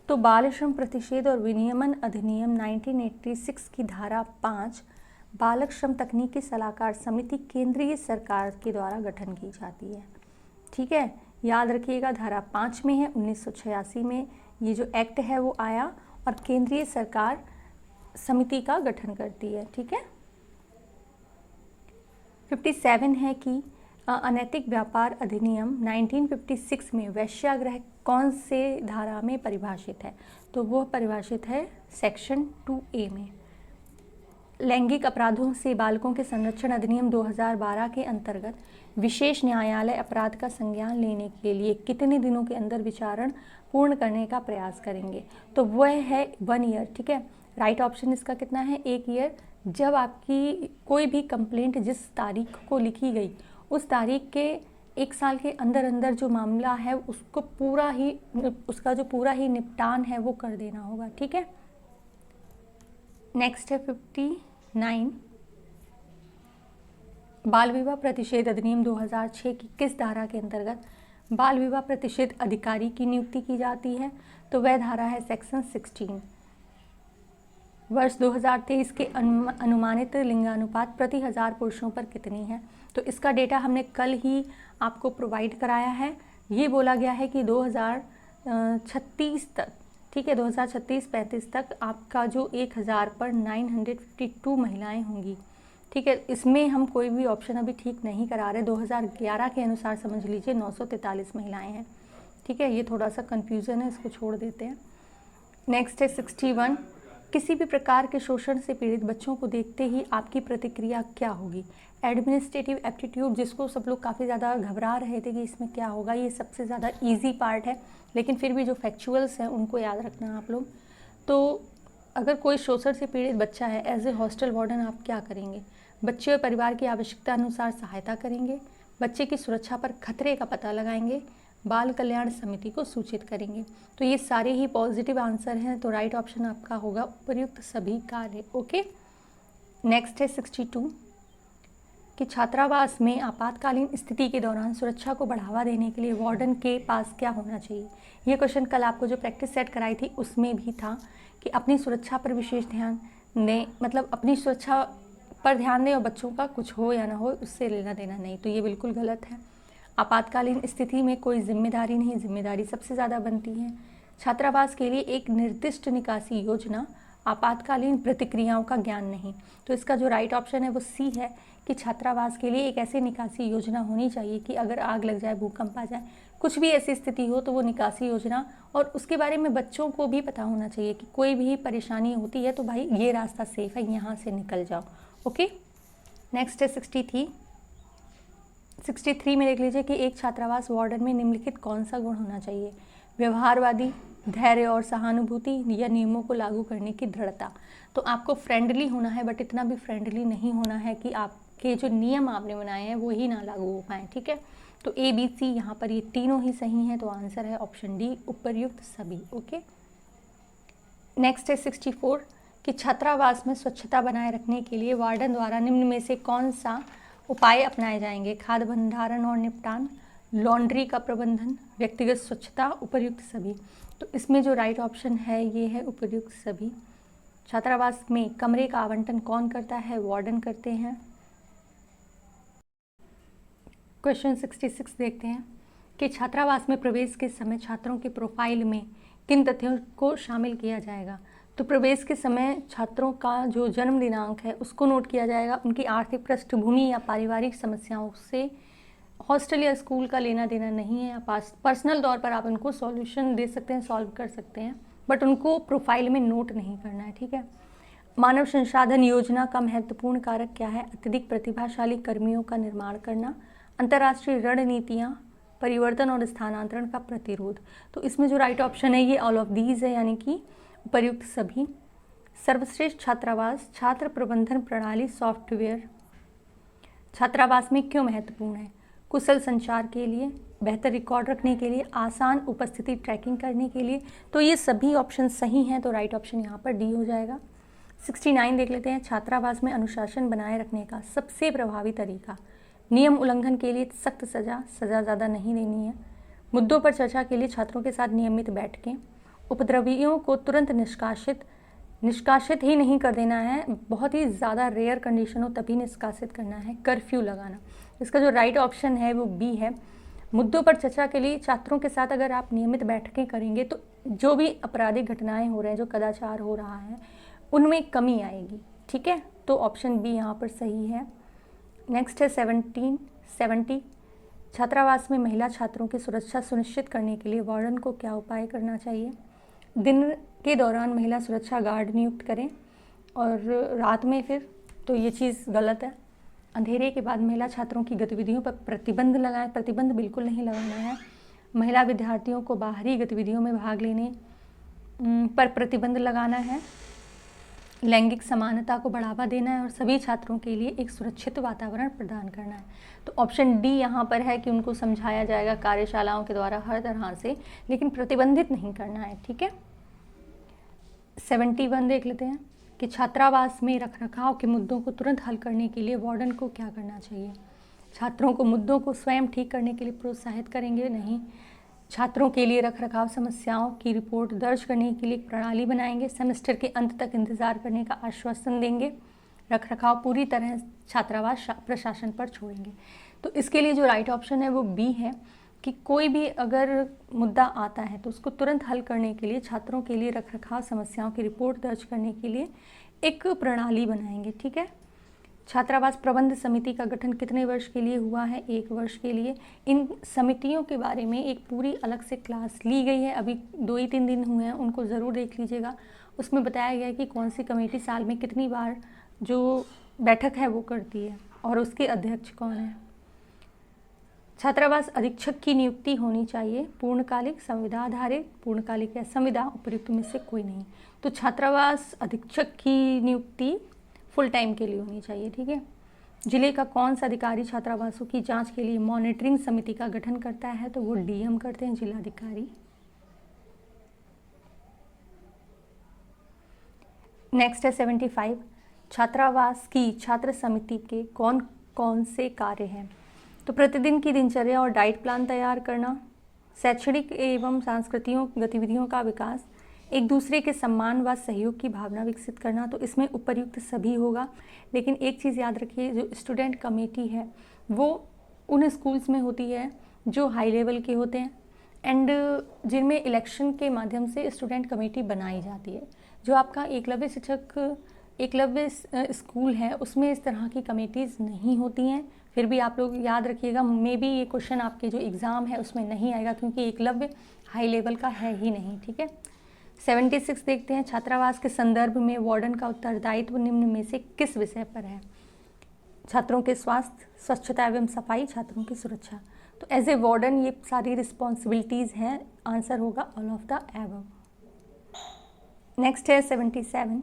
तो बाल श्रम प्रतिषेध और विनियमन अधिनियम 1986 की धारा 5 बालक श्रम तकनीकी सलाहकार समिति केंद्रीय सरकार के द्वारा गठन की जाती है। ठीक है, याद रखिएगा धारा 5 में है, 1986 में ये जो एक्ट है वो आया और केंद्रीय सरकार समिति का गठन करती है। ठीक है। 57 है कि अनैतिक व्यापार अधिनियम 1956 में वेश्यागृह कौन से धारा में परिभाषित है? तो वह परिभाषित है सेक्शन 2A में। लैंगिक अपराधों से बालकों के संरक्षण अधिनियम 2012 के अंतर्गत विशेष न्यायालय अपराध का संज्ञान लेने के लिए कितने दिनों के अंदर विचारण पूर्ण करने का प्रयास करेंगे? तो वह है 1 ईयर। ठीक है, राइट ऑप्शन इसका कितना है? 1 ईयर। जब आपकी कोई भी कंप्लेंट जिस तारीख को लिखी गई उस तारीख के 1 साल के अंदर अंदर जो मामला है उसको उसका जो पूरा ही निपटान है वो कर देना होगा। ठीक है। नेक्स्ट है 59, बाल विवाह प्रतिषेध अधिनियम 2006 की किस धारा के अंतर्गत बाल विवाह प्रतिषेध अधिकारी की नियुक्ति की जाती है? तो वह धारा है सेक्शन 16। वर्ष 2023 के अनुमानित लिंगानुपात प्रति 1000 पुरुषों पर कितनी है? तो इसका डेटा हमने कल ही आपको प्रोवाइड कराया है। ये बोला गया है कि 2036 तक, ठीक है, 2036-35 तक आपका जो 1000 पर 952 महिलाएं होंगी। ठीक है, इसमें हम कोई भी ऑप्शन अभी ठीक नहीं करा रहे। 2011 के अनुसार समझ लीजिए 943 महिलाएं हैं। ठीक है, ये थोड़ा सा कन्फ्यूज़न है, इसको छोड़ देते हैं। नेक्स्ट है 61, किसी भी प्रकार के शोषण से पीड़ित बच्चों को देखते ही आपकी प्रतिक्रिया क्या होगी? एडमिनिस्ट्रेटिव एप्टीट्यूड, जिसको सब लोग काफ़ी ज़्यादा घबरा रहे थे कि इसमें क्या होगा, ये सबसे ज़्यादा इजी पार्ट है, लेकिन फिर भी जो फैक्चुअल्स हैं उनको याद रखना आप लोग। तो अगर कोई शोषण से पीड़ित बच्चा है, एज ए हॉस्टल वार्डन आप क्या करेंगे? बच्चे और परिवार की आवश्यकता अनुसार सहायता करेंगे, बच्चे की सुरक्षा पर खतरे का पता लगाएंगे, बाल कल्याण समिति को सूचित करेंगे। तो ये सारे ही पॉजिटिव आंसर हैं, तो राइट ऑप्शन आपका होगा उपर्युक्त सभी कार्य। ओके। नेक्स्ट है 62, कि छात्रावास में आपातकालीन स्थिति के दौरान सुरक्षा को बढ़ावा देने के लिए वार्डन के पास क्या होना चाहिए? ये क्वेश्चन कल आपको जो प्रैक्टिस सेट कराई थी उसमें भी था कि अपनी सुरक्षा पर विशेष ध्यान दें, मतलब अपनी सुरक्षा पर ध्यान दें और बच्चों का कुछ हो या ना हो उससे लेना देना नहीं। तो ये बिल्कुल गलत है। आपातकालीन स्थिति में कोई जिम्मेदारी नहीं, जिम्मेदारी सबसे ज़्यादा बनती है। छात्रावास के लिए एक निर्दिष्ट निकासी योजना, आपातकालीन प्रतिक्रियाओं का ज्ञान नहीं। तो इसका जो राइट ऑप्शन है वो सी है कि छात्रावास के लिए एक ऐसी निकासी योजना होनी चाहिए कि अगर आग लग जाए, भूकंप आ जाए, कुछ भी ऐसी स्थिति हो तो वो निकासी योजना, और उसके बारे में बच्चों को भी पता होना चाहिए कि कोई भी परेशानी होती है तो भाई ये रास्ता सेफ है, यहाँ से निकल जाओ। ओके। नेक्स्ट है 63 में देख लीजिए कि एक छात्रावास वार्डन में निम्नलिखित कौन सा गुण होना चाहिए? व्यवहारवादी, धैर्य और सहानुभूति, या नियमों को लागू करने की दृढ़ता। तो आपको फ्रेंडली होना है, बट इतना भी फ्रेंडली नहीं होना है कि आपके जो नियम आपने बनाए हैं वो ही ना लागू हो पाए। ठीक है, तो A, B, C यहाँ पर ये तीनों ही सही हैं, तो आंसर है ऑप्शन डी, उपर्युक्त सभी। ओके। नेक्स्ट है 64, कि छात्रावास में स्वच्छता बनाए रखने के लिए वार्डन द्वारा निम्न में से कौन सा उपाय अपनाए जाएंगे? खाद्य भंडारण और निपटान, लॉन्ड्री का प्रबंधन, व्यक्तिगत स्वच्छता, उपर्युक्त सभी। तो इसमें जो राइट ऑप्शन है ये है उपर्युक्त सभी। छात्रावास में कमरे का आवंटन कौन करता है? वार्डन करते हैं। क्वेश्चन 66 देखते हैं कि छात्रावास में प्रवेश के समय छात्रों के प्रोफाइल में किन तथ्यों को शामिल किया जाएगा? तो प्रवेश के समय छात्रों का जो जन्म दिनांक है उसको नोट किया जाएगा, उनकी आर्थिक पृष्ठभूमि या पारिवारिक समस्याओं से हॉस्टल या स्कूल का लेना देना नहीं है। पर्सनल तौर पर आप उनको सॉल्यूशन दे सकते हैं, सॉल्व कर सकते हैं, बट उनको प्रोफाइल में नोट नहीं करना है। ठीक है। मानव संसाधन योजना का महत्वपूर्ण कारक क्या है? अत्यधिक प्रतिभाशाली कर्मियों का निर्माण करना, अंतर्राष्ट्रीय रणनीतियाँ, परिवर्तन और स्थानांतरण का प्रतिरोध। तो इसमें जो राइट ऑप्शन है ये ऑल ऑफ दीज है, यानी कि उपर्युक्त सभी। सर्वश्रेष्ठ छात्रावास, छात्र प्रबंधन प्रणाली सॉफ्टवेयर छात्रावास में क्यों महत्वपूर्ण है? कुशल संचार के लिए, बेहतर रिकॉर्ड रखने के लिए, आसान उपस्थिति ट्रैकिंग करने के लिए। तो ये सभी ऑप्शन सही हैं, तो राइट ऑप्शन यहाँ पर डी हो जाएगा। 69 देख लेते हैं, छात्रावास में अनुशासन बनाए रखने का सबसे प्रभावी तरीका, नियम उल्लंघन के लिए सख्त सज़ा ज़्यादा नहीं देनी है, मुद्दों पर चर्चा के लिए छात्रों के साथ नियमित बैठकें, उपद्रवियों को तुरंत निष्कासित निष्कासित ही नहीं कर देना है, बहुत ही ज़्यादा रेयर कंडीशन हो तभी निष्कासित करना है। कर्फ्यू लगाना, इसका जो राइट ऑप्शन है वो बी है। मुद्दों पर चर्चा के लिए छात्रों के साथ अगर आप नियमित बैठकें करेंगे तो जो भी आपराधिक घटनाएं हो रहे हैं, जो कदाचार हो रहा है, उनमें कमी आएगी। ठीक है, तो ऑप्शन बी यहाँ पर सही है। नेक्स्ट है 1770, छात्रावास में महिला छात्रों की सुरक्षा सुनिश्चित करने के लिए वार्डन को क्या उपाय करना चाहिए। दिन के दौरान महिला सुरक्षा गार्ड नियुक्त करें और रात में फिर तो ये चीज़ गलत है। अंधेरे के बाद महिला छात्रों की गतिविधियों पर प्रतिबंध लगाएं, प्रतिबंध बिल्कुल नहीं लगाना है। महिला विद्यार्थियों को बाहरी गतिविधियों में भाग लेने पर प्रतिबंध लगाना है। लैंगिक समानता को बढ़ावा देना है और सभी छात्रों के लिए एक सुरक्षित वातावरण प्रदान करना है। तो ऑप्शन डी यहाँ पर है कि उनको समझाया जाएगा कार्यशालाओं के द्वारा हर तरह से, लेकिन प्रतिबंधित नहीं करना है। ठीक है, 71 देख लेते हैं कि छात्रावास में रखरखाव के मुद्दों को तुरंत हल करने के लिए वार्डन को क्या करना चाहिए। छात्रों को मुद्दों को स्वयं ठीक करने के लिए प्रोत्साहित करेंगे? नहीं। छात्रों के लिए रखरखाव समस्याओं की रिपोर्ट दर्ज करने के लिए एक प्रणाली बनाएंगे। सेमेस्टर के अंत तक इंतजार करने का आश्वासन देंगे। रखरखाव पूरी तरह छात्रावास प्रशासन पर छोड़ेंगे। तो इसके लिए जो राइट ऑप्शन है वो बी है कि कोई भी अगर मुद्दा आता है तो उसको तुरंत हल करने के लिए छात्रों के लिए रखरखाव समस्याओं की रिपोर्ट दर्ज करने के लिए एक प्रणाली बनाएंगे। ठीक है, छात्रावास प्रबंध समिति का गठन कितने वर्ष के लिए हुआ है? 1 वर्ष के लिए। इन समितियों के बारे में एक पूरी अलग से क्लास ली गई है, अभी 2 ही 3 दिन हुए हैं, उनको ज़रूर देख लीजिएगा। उसमें बताया गया है कि कौन सी कमेटी साल में कितनी बार जो बैठक है वो करती है और उसके अध्यक्ष कौन है। छात्रावास अधीक्षक की नियुक्ति होनी चाहिए, पूर्णकालिक, संविदा आधारित, पूर्णकालिक या संविदा, उपयुक्त में से कोई नहीं। तो छात्रावास अधीक्षक की नियुक्ति फुल टाइम के लिए होनी चाहिए। ठीक है, जिले का कौन सा अधिकारी छात्रावासों की जांच के लिए मॉनिटरिंग समिति का गठन करता है? तो वो डीएम करते हैं, जिलाधिकारी। नेक्स्ट है 75, छात्रावास की छात्र समिति के कौन कौन से कार्य हैं? तो प्रतिदिन की दिनचर्या और डाइट प्लान तैयार करना, शैक्षणिक एवं सांस्कृतिक गतिविधियों का विकास, एक दूसरे के सम्मान व सहयोग की भावना विकसित करना। तो इसमें उपर्युक्त सभी होगा, लेकिन एक चीज़ याद रखिए, जो स्टूडेंट कमेटी है वो उन स्कूल्स में होती है जो हाई लेवल के होते हैं एंड जिनमें इलेक्शन के माध्यम से स्टूडेंट कमेटी बनाई जाती है। जो आपका एकलव्य स्कूल है उसमें इस तरह की कमेटीज़ नहीं होती हैं। फिर भी आप लोग याद रखिएगा, मे बी ये क्वेश्चन आपके जो एग्ज़ाम है उसमें नहीं आएगा क्योंकि एकलव्य हाई लेवल का है ही नहीं। ठीक है, 76 देखते हैं, छात्रावास के संदर्भ में वार्डन का उत्तरदायित्व निम्न में से किस विषय पर है? छात्रों के स्वास्थ्य, स्वच्छता एवं सफाई, छात्रों की सुरक्षा। तो एज ए वार्डन ये सारी रिस्पॉन्सिबिलिटीज़ हैं। आंसर होगा all of the above. Next है 77,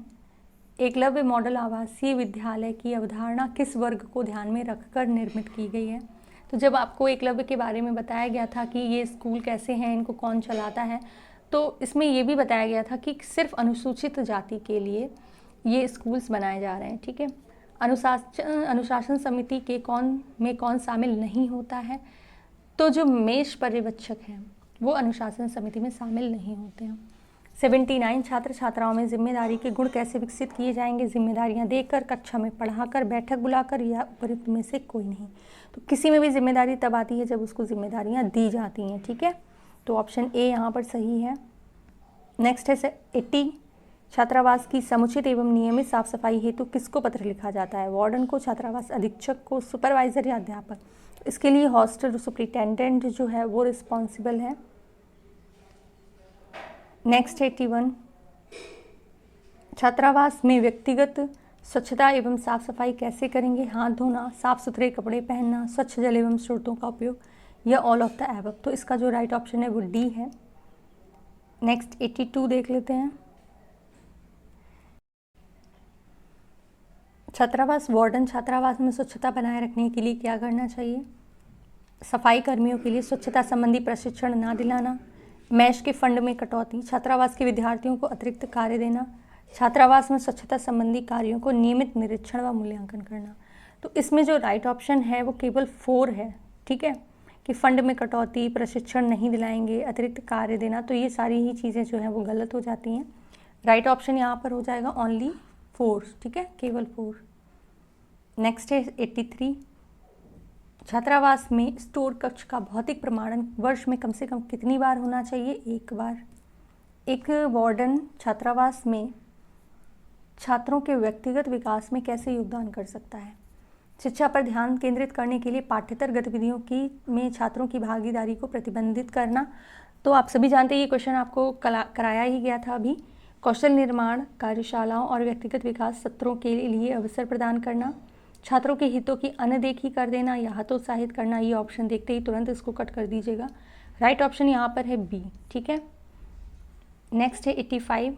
एकलव्य मॉडल आवासीय विद्यालय की अवधारणा किस वर्ग को ध्यान में रखकर निर्मित की गई है? तो जब आपको एकलव्य के बारे में बताया गया था कि ये स्कूल कैसे हैं, इनको कौन चलाता है, तो इसमें ये भी बताया गया था कि सिर्फ अनुसूचित जाति के लिए ये स्कूल्स बनाए जा रहे हैं। ठीक है, अनुशासन समिति के कौन शामिल नहीं होता है? तो जो मेष पर्यवेक्षक हैं वो अनुशासन समिति में शामिल नहीं होते हैं। 79, छात्र छात्राओं में जिम्मेदारी के गुण कैसे विकसित किए जाएंगे? जिम्मेदारियां देकर, कक्षा में पढ़ाकर, बैठक बुलाकर या उपयुक्त में से कोई नहीं। तो किसी में भी जिम्मेदारी तब आती है जब उसको जिम्मेदारियां दी जाती हैं। ठीक है, तो ऑप्शन ए यहाँ पर सही है। नेक्स्ट है 80, छात्रावास की समुचित एवं नियमित साफ सफाई हेतु किसको पत्र लिखा जाता है? वार्डन को, छात्रावास अधीक्षक को, सुपरवाइजर या अध्यापक? तो इसके लिए हॉस्टल सुपरिटेंडेंट जो है वो रिस्पॉन्सिबल है। नेक्स्ट 81, छात्रावास में व्यक्तिगत स्वच्छता एवं साफ सफाई कैसे करेंगे? हाथ धोना, साफ सुथरे कपड़े पहनना, स्वच्छ जल एवं स्रोतों का उपयोग या ऑल ऑफ द एबव? तो इसका जो राइट ऑप्शन है वो डी है। नेक्स्ट 82 देख लेते हैं, छात्रावास वार्डन छात्रावास में स्वच्छता बनाए रखने के लिए क्या करना चाहिए? सफाई कर्मियों के लिए स्वच्छता संबंधी प्रशिक्षण ना दिलाना, मैश के फंड में कटौती, छात्रावास के विद्यार्थियों को अतिरिक्त कार्य देना, छात्रावास में स्वच्छता संबंधी कार्यों को नियमित निरीक्षण व मूल्यांकन करना। तो इसमें जो राइट ऑप्शन है वो केवल 4 है। ठीक है, कि फंड में कटौती, प्रशिक्षण नहीं दिलाएंगे, अतिरिक्त कार्य देना, तो ये सारी ही चीज़ें जो हैं वो गलत हो जाती हैं। राइट ऑप्शन यहाँ पर हो जाएगा ओनली 4, ठीक है, केवल 4। नेक्स्ट है 83, छात्रावास में स्टोर कक्ष का भौतिक प्रमाणन वर्ष में कम से कम कितनी बार होना चाहिए? 1 बार। एक वार्डन छात्रावास में छात्रों के व्यक्तिगत विकास में कैसे योगदान कर सकता है? शिक्षा पर ध्यान केंद्रित करने के लिए पाठ्येतर गतिविधियों में छात्रों की भागीदारी को प्रतिबंधित करना। तो आप सभी जानते हैं ये क्वेश्चन आपको कराया ही गया था अभी। कौशल निर्माण, कार्यशालाओं और व्यक्तिगत विकास सत्रों के लिए अवसर प्रदान करना, छात्रों के हितों की अनदेखी कर देना या हतोत्साहित करना। ये ऑप्शन देखते ही तुरंत इसको कट कर दीजिएगा। राइट ऑप्शन यहाँ पर है बी, ठीक है। नेक्स्ट है 85,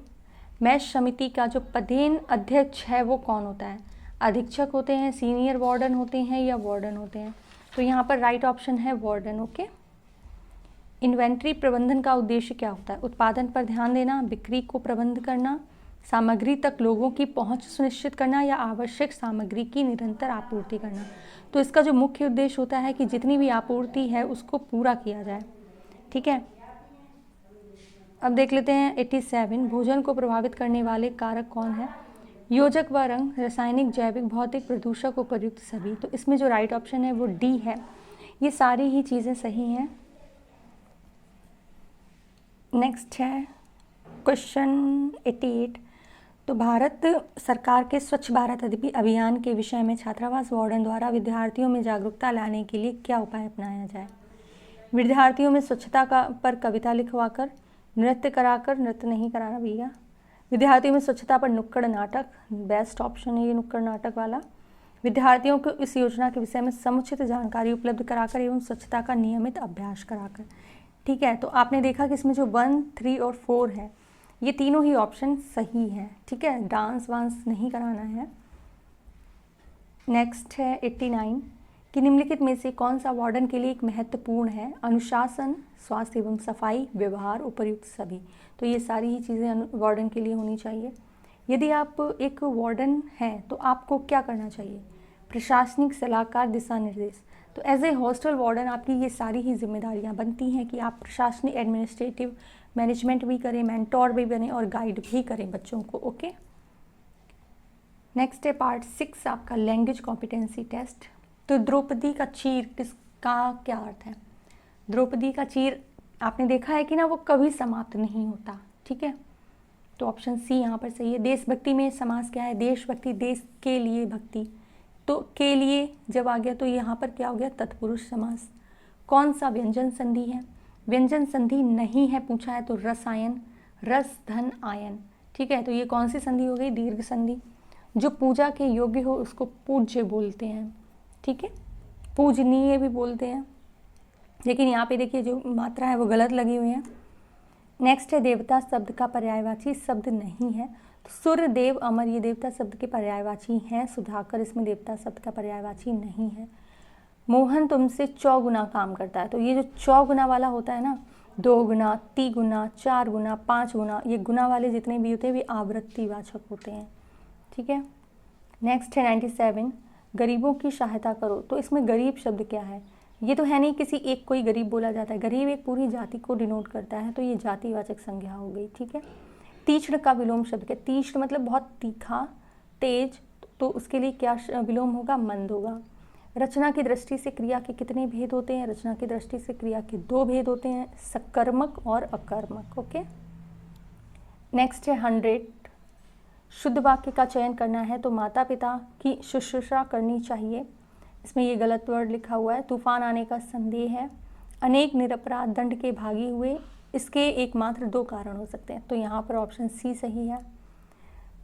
मैच समिति का जो पदेन अध्यक्ष है वो कौन होता है? अधीक्षक होते हैं, सीनियर वार्डन होते हैं या वार्डन होते हैं? तो यहाँ पर राइट ऑप्शन है वार्डन, ओके। इन्वेंट्री प्रबंधन का उद्देश्य क्या होता है? उत्पादन पर ध्यान देना, बिक्री को प्रबंध करना, सामग्री तक लोगों की पहुंच सुनिश्चित करना या आवश्यक सामग्री की निरंतर आपूर्ति करना। तो इसका जो मुख्य उद्देश्य होता है कि जितनी भी आपूर्ति है उसको पूरा किया जाए, ठीक है। अब देख लेते हैं 87, भोजन को प्रभावित करने वाले कारक कौन है? योजक व रंग, रासायनिक, जैविक, भौतिक, प्रदूषक, उपर्युक्त सभी। तो इसमें जो राइट ऑप्शन है वो डी है। ये सारी ही चीज़ें सही हैं। नेक्स्ट है क्वेश्चन 88, तो भारत सरकार के स्वच्छ भारत अभियान के विषय में छात्रावास वार्डन द्वारा विद्यार्थियों में जागरूकता लाने के लिए क्या उपाय अपनाया जाए? विद्यार्थियों में स्वच्छता पर कविता लिखवाकर, नृत्य कराकर, नृत्य नहीं कराना भैया, विद्यार्थियों में स्वच्छता पर नुक्कड़ नाटक, बेस्ट ऑप्शन है ये नुक्कड़ नाटक वाला। विद्यार्थियों को इस योजना के विषय में समुचित जानकारी उपलब्ध कराकर एवं स्वच्छता का नियमित अभ्यास कराकर, ठीक है। तो आपने देखा कि इसमें जो 1, 3 और 4 है ये तीनों ही ऑप्शन सही है, ठीक है। डांस वांस नहीं कराना है। नेक्स्ट है 89, कि निम्नलिखित में से कौन सा वार्डन के लिए एक महत्वपूर्ण है? अनुशासन, स्वास्थ्य एवं सफाई, व्यवहार, उपर्युक्त सभी। तो ये सारी ही चीज़ें वार्डन के लिए होनी चाहिए। यदि आप एक वार्डन हैं तो आपको क्या करना चाहिए? प्रशासनिक सलाहकार, दिशा निर्देश। तो एज ए हॉस्टल वार्डन आपकी ये सारी ही जिम्मेदारियां बनती हैं कि आप प्रशासनिक, एडमिनिस्ट्रेटिव, मैनेजमेंट भी करें, मेंटोर भी बने और गाइड भी करें बच्चों को, ओके। नेक्स्ट है पार्ट 6 आपका लैंग्वेज कॉम्पिटेंसी टेस्ट। तो द्रौपदी का चीर किसका क्या अर्थ है? द्रौपदी का चीर आपने देखा है कि ना वो कभी समाप्त नहीं होता, ठीक है। तो ऑप्शन सी यहाँ पर सही है। देशभक्ति में समास क्या है? देशभक्ति, देश के लिए भक्ति। तो के लिए जब आ गया तो यहाँ पर क्या हो गया? तत्पुरुष समास। कौन सा व्यंजन संधि है? व्यंजन संधि नहीं है पूछा है तो रसायन, रस धन आयन, ठीक है। तो ये कौन सी संधि हो गई? दीर्घ संधि। जो पूजा के योग्य हो उसको पूज्य बोलते हैं, ठीक है, पूजनीय भी बोलते हैं, लेकिन यहाँ पे देखिए जो मात्रा है वो गलत लगी हुई है। नेक्स्ट है देवता शब्द का पर्यायवाची शब्द नहीं है। तो सूर्य, देव, अमर ये देवता शब्द के पर्यायवाची हैं। सुधाकर इसमें देवता शब्द का पर्यायवाची नहीं है। मोहन तुमसे 4 गुना काम करता है। तो ये जो 4 गुना वाला होता है ना, 2 गुना, 3 गुना, 4 गुना, 5 गुना, ये गुना वाले जितने भी होते हैं वे आवृत्तिवाचक होते हैं, ठीक है। नेक्स्ट है 97, गरीबों की सहायता करो। तो इसमें गरीब शब्द क्या है? ये तो है नहीं किसी एक कोई गरीब बोला जाता है, गरीब एक पूरी जाति को डिनोट करता है, तो ये जातिवाचक संज्ञा हो गई, ठीक है। तीक्ष्ण का विलोम शब्द क्या? तीक्ष्ण मतलब बहुत तीखा, तेज, तो उसके लिए क्या विलोम होगा? मंद होगा। रचना की दृष्टि से क्रिया के कितने भेद होते हैं? रचना की दृष्टि से क्रिया के 2 भेद होते हैं, सकर्मक और अकर्मक, ओके। नेक्स्ट है 100, शुद्ध वाक्य का चयन करना है। तो माता पिता की शुश्रूषा करनी चाहिए, इसमें ये गलत वर्ड लिखा हुआ है। तूफान आने का संदेह है। अनेक निरपराध दंड के भागी हुए, इसके एकमात्र 2 कारण हो सकते हैं। तो यहाँ पर ऑप्शन सी सही है।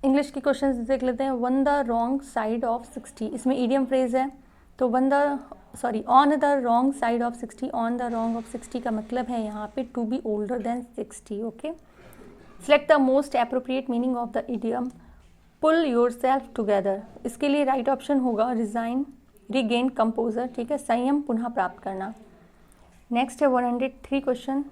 इंग्लिश की क्वेश्चंस देख लेते हैं। One the wrong side of 60, इसमें ईडियम फ्रेज है। तो on the wrong side of 60, on the wrong of 60 का मतलब है यहाँ पे to be older than 60, okay. Select the most appropriate meaning of the idiom pull yourself together. इसके लिए राइट ऑप्शन होगा रिजाइन, रिगेन, कंपोजर, ठीक है, संयम, पुनः प्राप्त करना। नेक्स्ट है 103 question.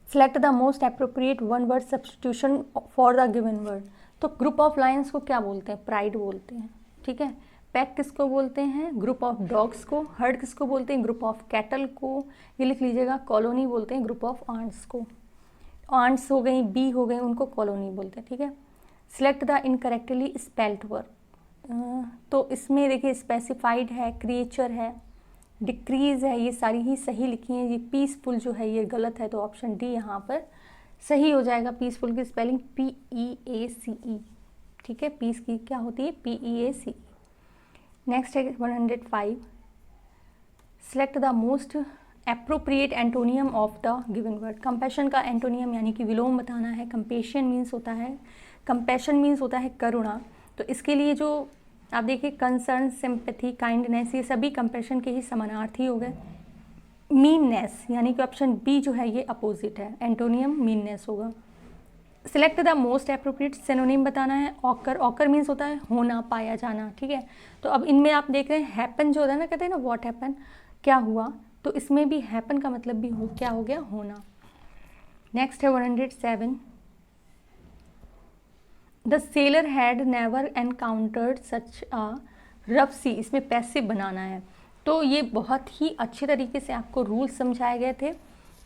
Select the most appropriate one word substitution for the given word. तो ग्रुप ऑफ लायंस को क्या बोलते हैं? प्राइड बोलते हैं, ठीक है। पैक किसको बोलते हैं? ग्रुप ऑफ डॉग्स को। हर्ड किसको बोलते हैं? ग्रुप ऑफ कैटल को। ये लिख लीजिएगा। कॉलोनी बोलते हैं ग्रुप ऑफ आंट्स को। आंट्स हो गई, बी हो गई, उनको कॉलोनी बोलते हैं, ठीक है। Select the incorrectly spelled verb, तो इसमें देखिए स्पेसिफाइड है, क्रिएचर है, डिक्रीज है, ये सारी ही सही लिखी हैं। ये पीसफुल जो है ये गलत है, तो ऑप्शन डी यहाँ पर सही हो जाएगा। पीसफुल की स्पेलिंग PEACE, ठीक है। पीस की क्या होती है? PEACE। नेक्स्ट है 105, select the most appropriate antonym of the given word. Compassion का एंटोनियम यानी कि विलोम बताना है। कंपैशन मीन्स होता है करुणा, तो इसके लिए जो आप देखिए कंसर्न, सिंपैथी, काइंडनेस, ये सभी कंपैशन के ही समानार्थी हो गए। मीननेस यानी कि ऑप्शन बी जो है ये अपोजिट है, एंटोनियम मीननेस होगा। Select the most appropriate synonym बताना है। ऑकर मीन्स होता है होना, पाया जाना, ठीक है। तो अब इनमें आप देख रहे हैं हैपन जो होता है ना, कहते हैं ना व्हाट हैपन, क्या हुआ, तो इसमें भी हैपन का मतलब भी क्या हो गया? होना। नेक्स्ट है 107, the sailor had never encountered such a rough sea. इसमें पैसिव बनाना है, तो ये बहुत ही अच्छे तरीके से आपको रूल समझाए गए थे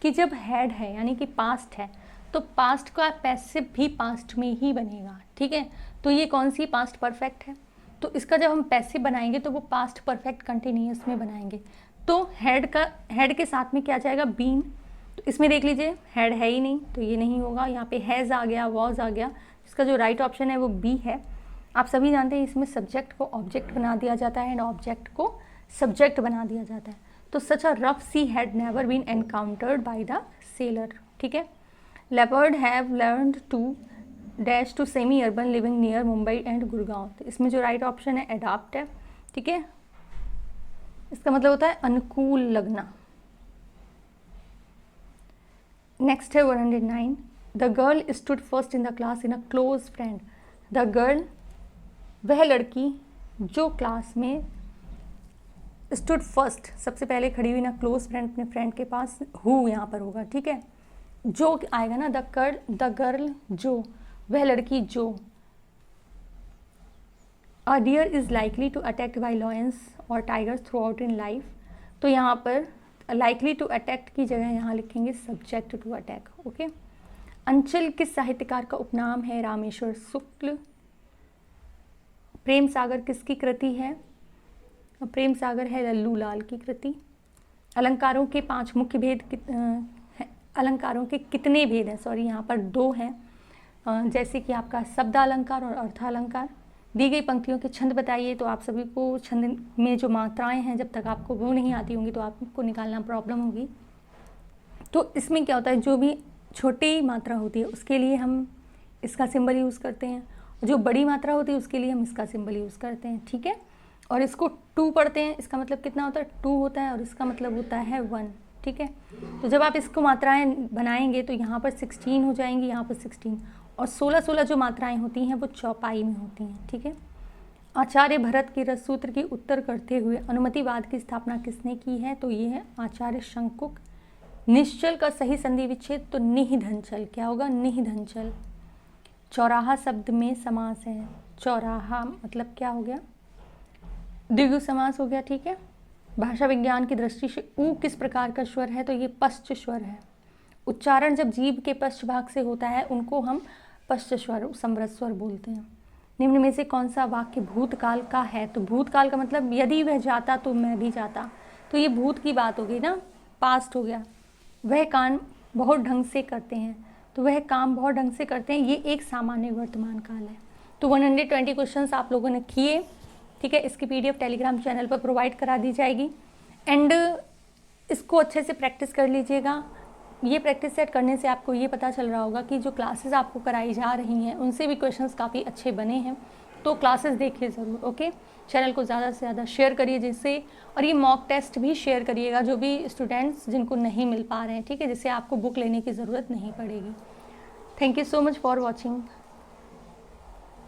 कि जब हैड है यानी कि पास्ट है, तो पास्ट का पैसिव भी पास्ट में ही बनेगा, ठीक है। तो ये कौन सी पास्ट परफेक्ट है, तो इसका जब हम पैसिव बनाएंगे तो वो पास्ट परफेक्ट कंटिन्यूअस में बनाएंगे। तो हेड के साथ में क्या जाएगा? बीन। तो इसमें देख लीजिए हेड है ही नहीं, तो ये नहीं होगा। यहाँ पे हैज़ आ गया, वॉज आ गया, इसका जो राइट ऑप्शन है वो बी है। आप सभी जानते हैं इसमें सब्जेक्ट को ऑब्जेक्ट बना दिया जाता है एंड ऑब्जेक्ट को सब्जेक्ट बना दिया जाता है। तो such a rough sea had never been encountered by the sailor, ठीक है। Leopard have learned to dash to semi urban living near Mumbai and Gurgaon. तो इसमें जो राइट ऑप्शन है एडाप्ट है, ठीक है। इसका मतलब होता है अनुकूल लगना। नेक्स्ट है 109, the girl stood first in the class in a close friend. The girl वह लड़की जो क्लास में स्टूड फर्स्ट सबसे पहले खड़ी हुई ना क्लोज फ्रेंड, अपने फ्रेंड के पास, हु यहाँ पर होगा, ठीक है। जो आएगा ना, द गर्ल जो, वह लड़की जो। A deer is likely to attacked by lions और tigers throughout in life. तो यहाँ पर लाइकली टू अटैक्ट की जगह यहाँ लिखेंगे सब्जेक्ट टू अटैक, ओके। अंचल किस साहित्यकार का उपनाम है? रामेश्वर शुक्ल। प्रेम सागर किसकी कृति है? प्रेम सागर है लल्लू लाल की कृति। अलंकारों के 5 मुख्य भेद अलंकारों के कितने भेद हैं? सॉरी, यहाँ पर 2 हैं, जैसे कि आपका शब्दालंकार और अर्थालंकार। दी गई पंक्तियों के छंद बताइए। तो आप सभी को छंद में जो मात्राएं हैं, जब तक आपको वो नहीं आती होंगी तो आपको निकालना प्रॉब्लम होगी। तो इसमें क्या होता है, जो भी छोटी मात्रा होती है उसके लिए हम इसका सिंबल यूज़ करते हैं, जो बड़ी मात्रा होती है उसके लिए हम इसका सिंबल यूज़ करते हैं, ठीक है। और इसको 2 पढ़ते हैं, इसका मतलब कितना होता है? 2 होता है, और इसका मतलब होता है 1, ठीक है। तो जब आप इसको मात्राएं बनाएंगे तो यहाँ पर 16 हो जाएंगी, यहाँ पर 16, और 16 जो मात्राएं होती हैं वो चौपाई में होती हैं, ठीक है। आचार्य भरत की रससूत्र की उत्तर करते हुए अनुमतिवाद की स्थापना किसने की है? तो ये है आचार्य शंकुक। निश्चल का सही संधि विच्छेद तो निहिधंचल, क्या होगा? निहिधंचल। चौराहा शब्द में समास है, चौराहा मतलब क्या हो गया? द्विगु समास हो गया, ठीक है। भाषा विज्ञान की दृष्टि से ऊ किस प्रकार का स्वर है? तो ये पश्च स्वर है। उच्चारण जब जीभ के पश्च भाग से होता है उनको हम पश्च स्वर, समृद्ध स्वर बोलते हैं। निम्न में से कौन सा वाक्य भूतकाल का है? तो भूतकाल का मतलब यदि वह जाता तो मैं भी जाता, तो ये भूत की बात हो गई ना, पास्ट हो गया। वह काम बहुत ढंग से करते हैं, तो वह काम बहुत ढंग से करते हैं, ये एक सामान्य वर्तमान काल है। तो 120 क्वेश्चंस आप लोगों ने किए, ठीक है। इसकी PDF टेलीग्राम चैनल पर प्रोवाइड करा दी जाएगी एंड इसको अच्छे से प्रैक्टिस कर लीजिएगा। ये प्रैक्टिस सेट करने से आपको ये पता चल रहा होगा कि जो क्लासेस आपको कराई जा रही हैं उनसे भी क्वेश्चंस काफ़ी अच्छे बने हैं, तो क्लासेस देखिए ज़रूर, ओके। चैनल को ज़्यादा से ज़्यादा शेयर करिए जिससे, और ये मॉक टेस्ट भी शेयर करिएगा जो भी स्टूडेंट्स जिनको नहीं मिल पा रहे हैं, ठीक है, जिससे आपको बुक लेने की ज़रूरत नहीं पड़ेगी। Thank you so much for watching.